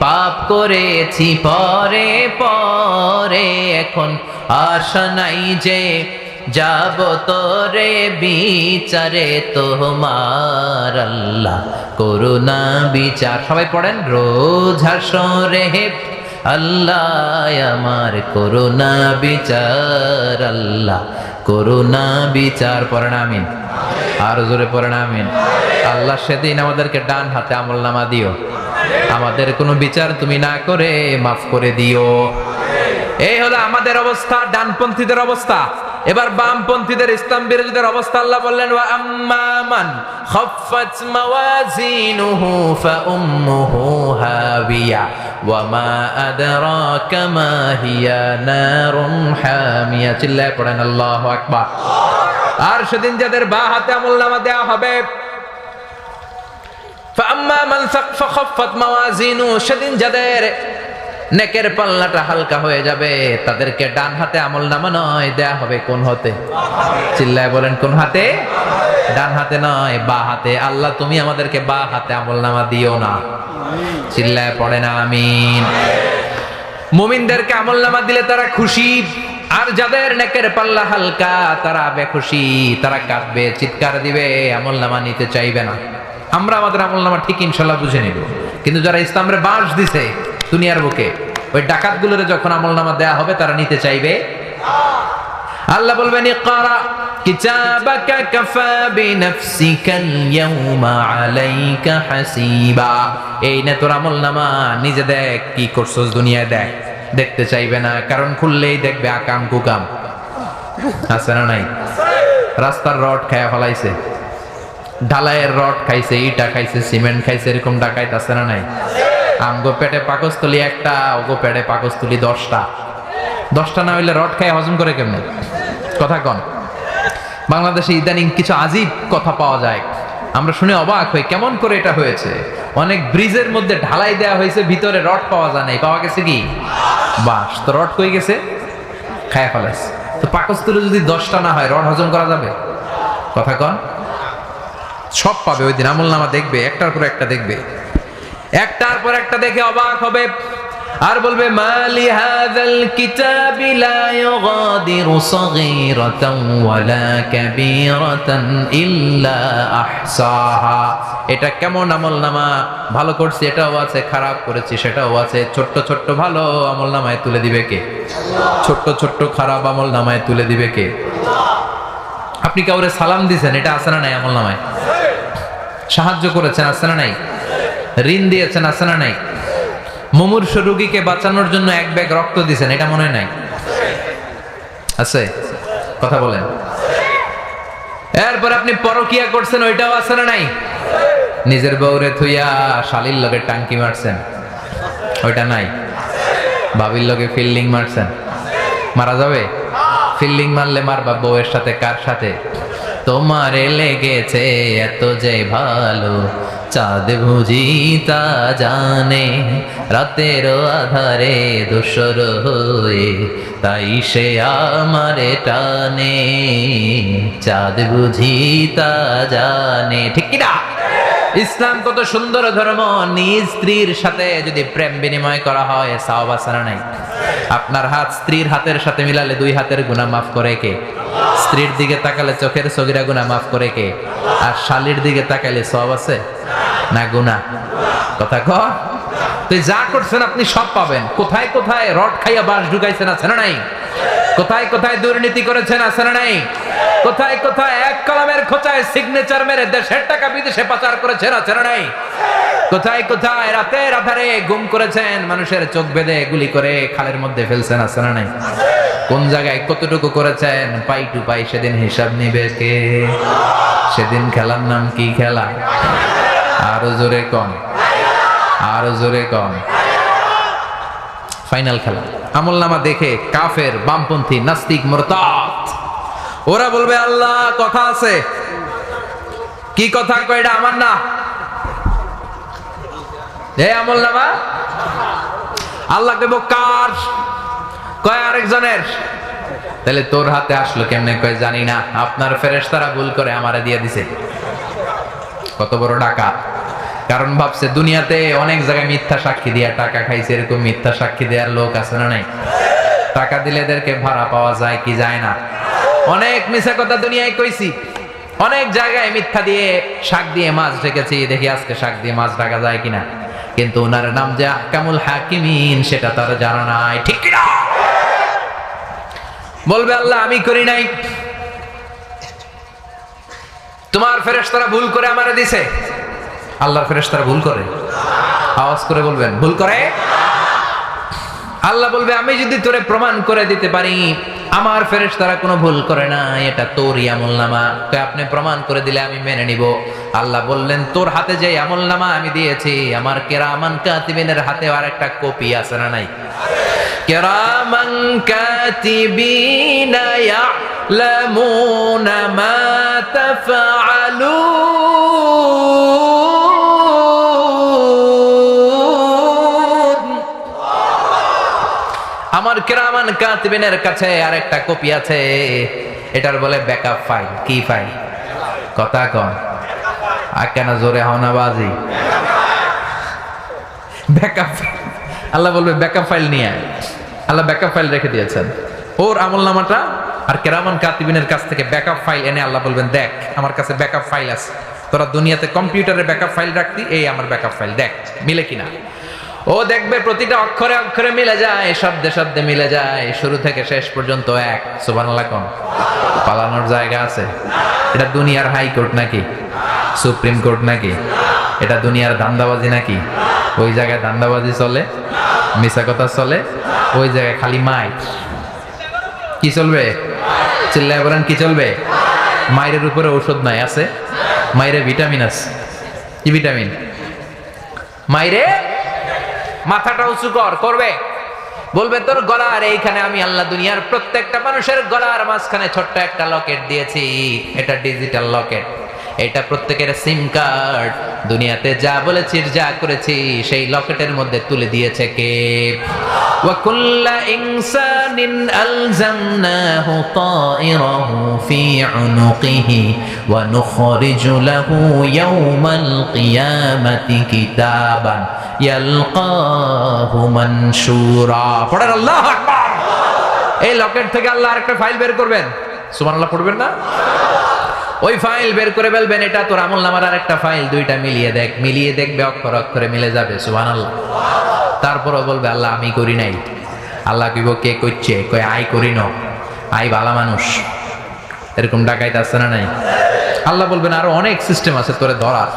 পাপ করেছি পরে পরে, এখন আশা নাই যে যাব তোরে বিচারে তোমার, আল্লাহ করুণা বিচার। সবাই পড়েন, রোজ হাসরে হে আল্লাহ আমার করুণা বিচার, আল্লাহ করুণা বিচার। পড়েন আমিন, আর জোরে পড়েন আমিন। আল্লাহ সেদিন আমাদেরকে ডান হাতে আমলনামা দিও, আমাদের কোনো বিচার তুমি না করে মাফ করে দিও। এই হলো আমাদের অবস্থা, ডানপন্থীদের অবস্থা। এবার বামপন্থীদের, ইসলাম বিরোধীদের অবস্থা আল্লাহ বললেন ওয়া আম্মা মান খাফফাত মাওয়াজিনুহু ফাউম্মুহু হাবিয়া ওয়া মা আদরাকা মা হিয়া নারুন হামিয়া। চিল্লায় পড়েন আল্লাহু আকবার। আর সেদিন যাদের বাঁ হাতে আমলনামা দেওয়া হবে, ফাআম্মা মান খাফফাত মাওয়াজিনুহু, সেদিন যাদের নেকের পাল্লাটা হালকা হয়ে যাবে তাদেরকে ডান হাতে আমলনামা নয় দেয়া হবে কোন হাতে? চিল্লায় বলেন, কোন হাতে? ডান হাতে নয়, বাঁ হাতে। আল্লাহ তুমি আমাদেরকে বাঁ হাতে আমলনামা দিও না। চিল্লায় পড়েন আমিন। মুমিনদেরকে আমলনামা দিলে তারা খুশি, আর যাদের নেকের পাল্লা হালকা তারা বেখুশি, তারা কাঁদবে, চিৎকার দিবে, আমলনামা নিতে চাইবে না। আমরা আমাদের আমলনামা ঠিক ইনশাল্লাহ বুঝে নিব, কিন্তু যারা ইসলামের বাঁশ দিছে দুনিয়ার বুকে, ওই ডাকাতগুলোরে যখন আমলনামা দেয়া হবে তারা নিতে চাইবে। আল্লাহ বলবেন ইকরা কিতাবাকা কাফা বিনাফসিকাল ইয়াউমা আলাইকা হাসিবা। এই নে তোর আমলনামা, নিজে দেখ কি করছস দুনিয়ায়, দেখ দেখতে চাইবে না, কারণ খুললেই দেখবে আকাম কুকাম। আছে না নাই? রাস্তার রড খায়া ফলাইছে, ঢালাইয়ের রড খাইছে, ইটা খাইছে, সিমেন্ট খাইছে, এরকম ডাকাইত আছে না নাই? আমগো পেটে পাকস্থলী একটা, ওগো পেটে পাকস্থলী 10টা। 10টা না হইলে রড খায় হজম করে কেমনে? কথা কন। বাংলাদেশে ইদানিং কিছু আজীব কথা পাওয়া যায়, আমরা শুনে অবাক হই কেমন করে এটা হয়েছে। অনেক ব্রিজের মধ্যে ঢালাই দেওয়া হয়েছে, ভিতরে রড পাওয়া যায় নাই, পাওয়া গেছে কি বাঁশ। তো রড কই গেছে? খায় ফেলাইছে। তো পাকস্থলী যদি 10টা না হয়, রড হজম করা যাবে? কথা কন। সব পাবে ওই দিন, আমল নামা দেখবে, একটার পর একটা দেখবে, একটার পর একটা দেখে অবাক হবে আর বলবে মালি হাযাল কিতাবি লা ইউগাদিরু সাগীরাতান ওয়ালা কাবীরাতান ইল্লা আহসাহা। এটা কেমন আমলনামা, ভালো করছি এটাও আছে, খারাপ করেছি সেটাও আছে। ছোট্ট ছোট্ট ভালো আমলনামায় তুলে দিবে কে? ছোট্ট ছোট্ট খারাপ আমলনামায় তুলে দিবে কে? আপনি কাউরে সালাম দিয়েছেন, এটা আছে না নাই আমলনামায়? সাহায্য করেছেন, আছে না নাই? ঋণ দিয়েছেন, আছে না নাই? মুমূর্ষু রোগীকে বাঁচানোর জন্য 1 ব্যাগ রক্ত দিয়েছেন, এটা মনে নাই? আছে? কথা বলেন। এরপর আপনি পরকিয়া করছেন, ওইটাও আছে না নাই? নিজের বউরে থুইয়া শালির লগে টাঙ্কি মারছেন, ওইটা নাই? ভাবির লগে ফিল্ডিং মারছেন, মারা যাবে? ফিল্ডিং মারলে মারবা বউয়ের সাথে, কার সাথে? তোমারে লেগেছে এত যে ভালো, চাঁদ বুঝি তা জানে, রাতের আধারে দোসর হয়ে তাই সে আমারে টানে, চাঁদ বুঝি তা জানে। ঠিক কিনা? ইসলাম কত সুন্দর ধর্ম। নিজ স্ত্রীর সাথে যদি প্রেম বিনিময় করা হয়, সওয়াব আছে না নাই? আপনার হাত স্ত্রীর হাতের সাথে মিলালে 2 হাতের গুনাহ মাফ করে কে? স্ত্রীর দিকে তাকালে চোখের সগীরা গুনাহ মাফ করে কে? আর শালীর দিকে তাকালে সওয়াব আছে না গুনাহ? কথা কও। তুই যা করছেন আপনি সব পাবেন। কোথায় কোথায় রড খাইয়া বাঁশ ঢুকাইছেন, আছে না নাই? কোথায় কোথায় দুর্নীতি করেছেন, আছে না নাই? কোথায় কোথায় 1 কলমের খোঁচায় সিগনেচার মেরে দেশের টাকা বিদেশে পাচার করেছেন, আছে না নাই? কোথায় কোথায় রাতের আধারে গুম করেছেন, মানুষের চোখ বেঁধে গুলি করে খালের মধ্যে ফেলছেন, আছে না নাই? কোন জায়গায় কতটুকু করেছেন, পাই টু পাই সেদিন হিসাব নিবে কে? সেদিন খেলার নাম কি খেলা? আরো জোরে কম, আরো জোরে কম। ফাইনাল খেলা। আমলনামা দেখে কাফের, বামপন্থী, নাস্তিক, মুরতাদ ওরা বলবে আল্লাহ কথা আছে। কি কথা কয়? এটা আমার না, এই আমলনামা আল্লাহ দেব কার? কয় আরেকজনের। তাহলে তোর হাতে আসলো কেমনে? কয় জানি না, আপনার ফেরেশতারা ভুল করে আমারে দিয়ে দিছে। কত বড় ডাকাত! কারণ ভাবছে দুনিয়াতে অনেক জায়গায় মিথ্যা সাক্ষী দিয়া টাকা খাইছে, এরকম মিথ্যা সাক্ষী দেওয়ার লোক আছে না নাই? টাকা দিলে এদেরকে ভাড়া পাওয়া যায় কি যায় না? অনেক মিথ্যা কথা দুনিয়ায় কইছি, অনেক জায়গায় মিথ্যা দিয়ে শাক দিয়ে মাছ ঢেকেছি, দেখি আজকে শাক দিয়ে মাছ ঢাকা যায় কিনা। কিন্তু ওনার নাম যে আহকামুল হাকিমিন, সেটা তার জানা নাই। ঠিক কিনা? বলবে আল্লাহ আমি করি নাই, তোমার ফেরেশতারা ভুল করে আমারে দিছে। আল্লাহর ফেরেশতারা ভুল করে? আওয়াজ করে বলবেন ভুল করে। আল্লাহ বলবে আমি যদি তোরে প্রমাণ করে দিতে পারি আমার ফেরেশতারা কোনো ভুল করে না, এটা তোরই আমলনামা, তো আপনি প্রমাণ করে দিলে আমি মেনে নিব। আল্লাহ বললেন তোর হাতে যে আমলনামা আমি দিয়েছি, আমার কিরামান কাতিবিনের হাতে আর একটা কপি আছে না নাই? কিরামান কাতিবিনা ইয়ালামুনা মা তাফআলুন। আমার কিরামান কাতিবিনের কাছে আরেকটা কপি আছে, এটার বলে ব্যাকআপ ফাইল। কি ফাইল? কথা কন। আর কেন জোরে হও না বাজি? ব্যাকআপ। আল্লাহ বলবে ব্যাকআপ ফাইল নিয়ে আয়। আল্লাহ ব্যাকআপ ফাইল রেখে দিয়েছেন, ওর আমলনামাটা আর কিরামান কাতিবিনের কাছ থেকে ব্যাকআপ ফাইল এনে আল্লাহ বলবেন দেখ আমার কাছে ব্যাকআপ ফাইল আছে। তোরা দুনিয়াতে কম্পিউটারে ব্যাকআপ ফাইল রাখতি, এই আমার ব্যাকআপ ফাইল, দেখ মিলে কিনা। ও দেখবে প্রতিটা অক্ষরে অক্ষরে মিলে যায়, শব্দে শব্দে মিলে যায়, শুরু থেকে শেষ পর্যন্ত এক। সুবহানাল্লাহ কোন? পালানোর জায়গা আছে? এটা দুনিয়ার হাইকোর্ট নাকি? সুপ্রিম কোর্ট নাকি? এটা দুনিয়ার ধান্দাবাজি নাকি? ওই জায়গায় ধান্দাবাজি চলে? মিছা কথা চলে, ওই জায়গায় খালি মাইর। কি চলবে? চিল্লায় বলেন কি চলবে? মায়ের উপরে ঔষধ নাই, আছে মায়ের ভিটামিন আছে। কি ভিটামিন? মাইরে মাথাটা উঁচু করবে, বলবে তোর গলার এইখানে আমি আল্লাহ দুনিয়ার প্রত্যেকটা মানুষের গলার মাঝখানে ছোট্ট একটা লকেট দিয়েছি, এটা ডিজিটাল লকেট, এটা প্রত্যেকের সিম কার্ড। দুনিয়াতে যা বলেছি যা করেছি সেই লকেটের মধ্যে তুলে দিয়েছে কে? ওয়া কুল্লা ইনসানিন আলজামনাহু তায়রাহু ফি উনুকিহি ওয়া নুখরিজু লাহু ইয়াওমাল কিয়ামাতি কিতাবান ইয়ালকাহু মানশুরা। পড়েন আল্লাহু আকবার। এই লকেট থেকে আল্লাহ আরেকটা ফাইল বের করবেন, সুবহানাল্লাহ পড়বেন না? ওই ফাইল বের করে বলবেন এটা তোর আমলনামার আরেকটা ফাইল, দুইটা মিলিয়ে দেখ, মিলিয়ে দেখবে অক্ষর অক্ষরে মিলে যাবে। সুবহানাল্লাহ। তারপরও বলবে আল্লাহ আমি করি নাই। আল্লাহ কইব কে করছে? কই আই করি না, আই ভালো মানুষ। এরকম ডাকাইতে আছে না নাই? আল্লাহ বলবেন আরো অনেক সিস্টেম আছে তোরে ধরার,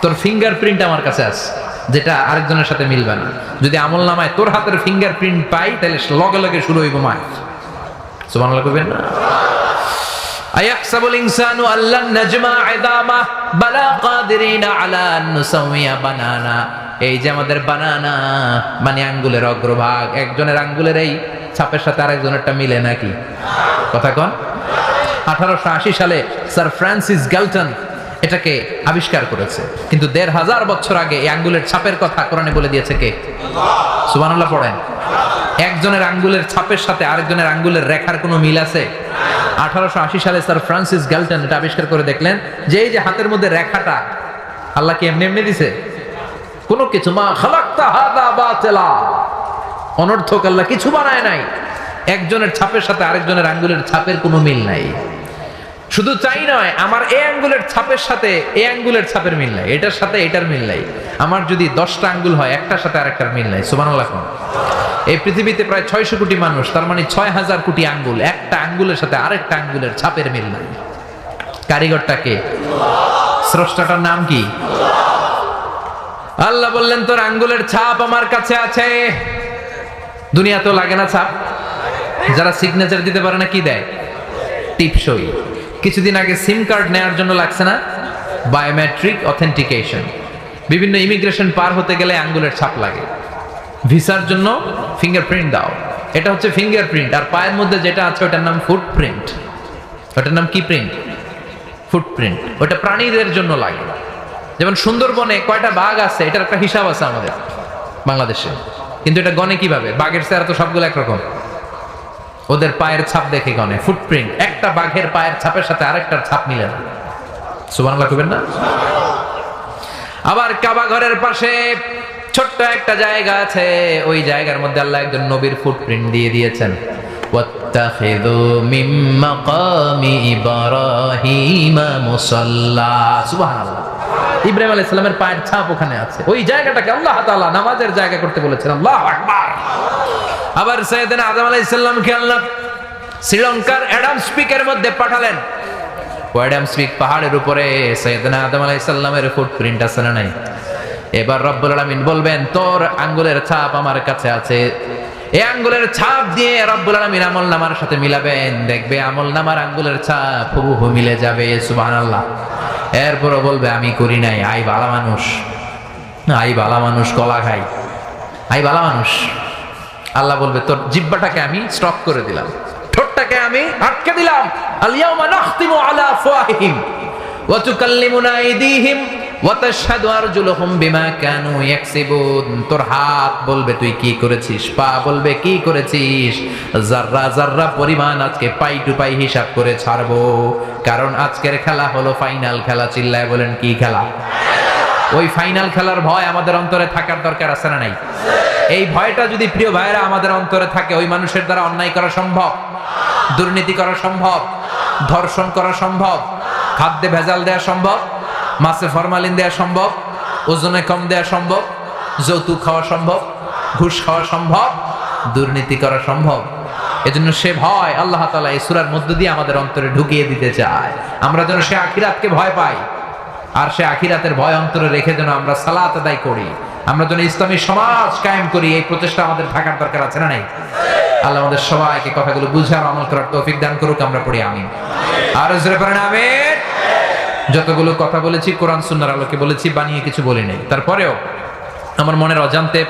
তোর ফিঙ্গারপ্রিন্ট আমার কাছে আছে যেটা আরেকজনের সাথে মিলবে না। যদি আমলনামায় তোর হাতের ফিঙ্গারপ্রিন্ট পাই তাহলে লগে লগে শুরু হইব মায়। সুবহানাল্লাহ কইবেন না? আয়াহসাবুল ইনসানু আল্লান নাজমা ইদামা বালা কাদিরিনা আলা আন নুসাওয়িয়া বানানা। এই যে আমাদের বানানা মানে আঙ্গুলের অগ্রভাগ, একজনের আঙ্গুলের এই ছাপের সাথে আরেকজনেরটা মিলে নাকি? কথা কোন? 1880 সালে স্যার ফ্রান্সিস গ্যালটন এটাকে আবিষ্কার করেছে, কিন্তু 1500 বছর আগে এই আঙ্গুলের ছাপের কথা কোরআনে বলে দিয়েছে কে? সুবহানাল্লাহ পড়েন। একজনের আঙ্গুলের ছাপের সাথে আরেকজনের আঙ্গুলের রেখার কোনো মিল আছে? 1880 সালে স্যার ফ্রান্সিস গ্যালটন এটা আবিষ্কার করে দেখলেন যে এই যে হাতের মধ্যে রেখাটা আল্লাহ কি এমনি এমনি দিছে? কোনো কিছু মা খালাক্তা হাদা বাতিলা, অনর্থক আল্লাহ কিছু বানায় নাই। একজনের ছাপের সাথে আরেকজনের আঙ্গুলের ছাপের কোনো মিল নাই। শুধু চাই নয়, আমার এই আঙ্গুলের ছাপের সাথে এই আঙ্গুলের ছাপের মিল নাই, এটার সাথে এটার মিল নাই। আমার যদি 10টা আঙ্গুল হয় একটার সাথে আরেকটার মিল নাই। সুবহানাল্লাহ। এই পৃথিবীতে প্রায় 600 কোটি মানুষ, তার মানে 6000 কোটি আঙ্গুল, একটা আঙ্গুলের সাথে আরেকটা আঙ্গুলের ছাপের মিল নাই। কারিগরটা কে? স্রষ্টাটার নাম কি? আল্লাহ বললেন তোর আঙ্গুলের ছাপ আমার কাছে আছে। দুনিয়াতেও লাগে না ছাপ? যারা সিগনেচার দিতে পারে না কি দেয়? টিপসই। কিছুদিন আগে সিম কার্ড নেওয়ার জন্য লাগছে না বায়োমেট্রিক অথেন্টিকেশন, বিভিন্ন ইমিগ্রেশন পার হতে গেলে আঙ্গুলের ছাপ লাগে। ভিসার জন্য ফিঙ্গারপ্রিন্ট দাও, এটা হচ্ছে ফিঙ্গারপ্রিন্ট। আর পায়ের মধ্যে যেটা আছে ওটার নাম ফুটপ্রিন্ট। ওটার নাম কি প্রিন্ট? ফুটপ্রিন্ট। ওটা প্রাণীদের জন্য লাগে। যেমন সুন্দরবনে কয়টা বাঘ আছে এটার একটা হিসাব আছে আমাদের বাংলাদেশে, কিন্তু এটা গনে কিভাবে? বাঘের চেহারা তো সবগুলো একরকম, ওদের পায়ের ছাপ দেখে গনে। ফুটপ্রিন্ট, একটা বাঘের পায়ের ছাপের সাথে আরেকটার ছাপ মিলে না। সুবহানাল্লাহ কইবেন না? আবার কাবা ঘরের পাশে ছোট্ট একটা জায়গা আছে, ওই জায়গার মধ্যে আল্লাহ একজন নবীর ফুটপ্রিন্ট দিয়ে দিয়েছেন। ওয়াত্তাখিযু মিন মাকামি ইব্রাহিমা মুসাল্লা। সুবহানাল্লাহ। ইব্রাহিম আলাইহিস সালামের পায়ের ছাপ ওখানে আছে। ওই জায়গাটাকে আল্লাহ তাআলা নামাজের জায়গা করতে বলেছেন। আল্লাহু আকবার। আবার সাইয়েদনা আদম আলাইহিস সালামকে আল্লাহ শ্রীলঙ্কার অ্যাডামস পিকের মধ্যে পাঠালেন। অ্যাডামস পিক পাহাড়ের উপরে সাইয়েদনা আদম আলাইহিস সালামের ফুটপ্রিন্ট আছে না নাই? এবার রব্বুল আলামিন বলবেন তোর আঙ্গুলের ছাপ আমার কাছে আছে। এই আঙ্গুলের ছাপ দিয়ে রব্বুল আলামিন আমলনামার সাথে মিলাবেন, দেখবে আমলনামার আঙ্গুলের ছাপ হুবহু মিলে যাবে। সুবহানাল্লাহ। এরপরও বলবে আমি করি নাই, আই ভালো মানুষ, আই ভালো মানুষ, কলা খাই, আই ভালো মানুষ। আল্লাহ বলবে তোর জিহ্বাটাকে আমি স্টপ করে দিলাম, ঠোঁটটাকে আমি আটকে দিলাম। আল ইয়াউমা নাখতিমু আলা আফওয়াহিহিম ওয়া তুকাল্লিমুনা আইদিহিম ওয়া তাশহাদু আরজুলুহুম বিমা কানু ইয়াকসিবুন। তোর হাত বলবে তুই কি করেছিস, পা বলবে কি করেছিস। যাররা যাররা পরিমাণ আজকে পাই টু পাই হিসাব করে ছাড়বো, কারণ আজকের খেলা হলো ফাইনাল খেলা। চিল্লায় বলেন কি খেলা? ওই ফাইনাল খেলার ভয় আমাদের অন্তরে থাকার দরকার আছে না নাই? এই ভয়টা যদি প্রিয় ভাইরা আমাদের অন্তরে থাকে, ওই মানুষের দ্বারা অন্যায় করা সম্ভব, দুর্নীতি করা সম্ভব, ধর্ষণ করা সম্ভব, খাদ্যে ভেজাল দেওয়া সম্ভব, মাছে ফরমালিন দেওয়া সম্ভব, ওজনে কম দেওয়া সম্ভব, যৌতুক খাওয়া সম্ভব, ঘুষ খাওয়া সম্ভব, দুর্নীতি করা সম্ভব। এজন্য সে ভয় আল্লাহ তাআলা এই সূরার মধ্য দিয়ে আমাদের অন্তরে ঢুকিয়ে দিতে চায়। আমরা যেন সে আখিরাতকে ভয় পাই, আর সে আখিরাতের ভয় অন্তরে রেখে যেন আমরা সালাত আদায় করি। আমরা যেন ইসলামী সমাজ কায়েম করি, এই প্রচেষ্টা আমাদের থাকার দরকার আছে না নাই? আল্লাহ আমাদের সবাইকে কথাগুলো বুঝে আর আমল করার তৌফিক দান করুক। আমরা পড়ি আমিন। আর জোরে পড়েন আমিন। যতগুলো কথা বলেছি কোরআন সুন্নাহর আলোকে বলেছি, বানিয়ে কিছু বলি নাই। তারপরেও আমার মনের অজান্তে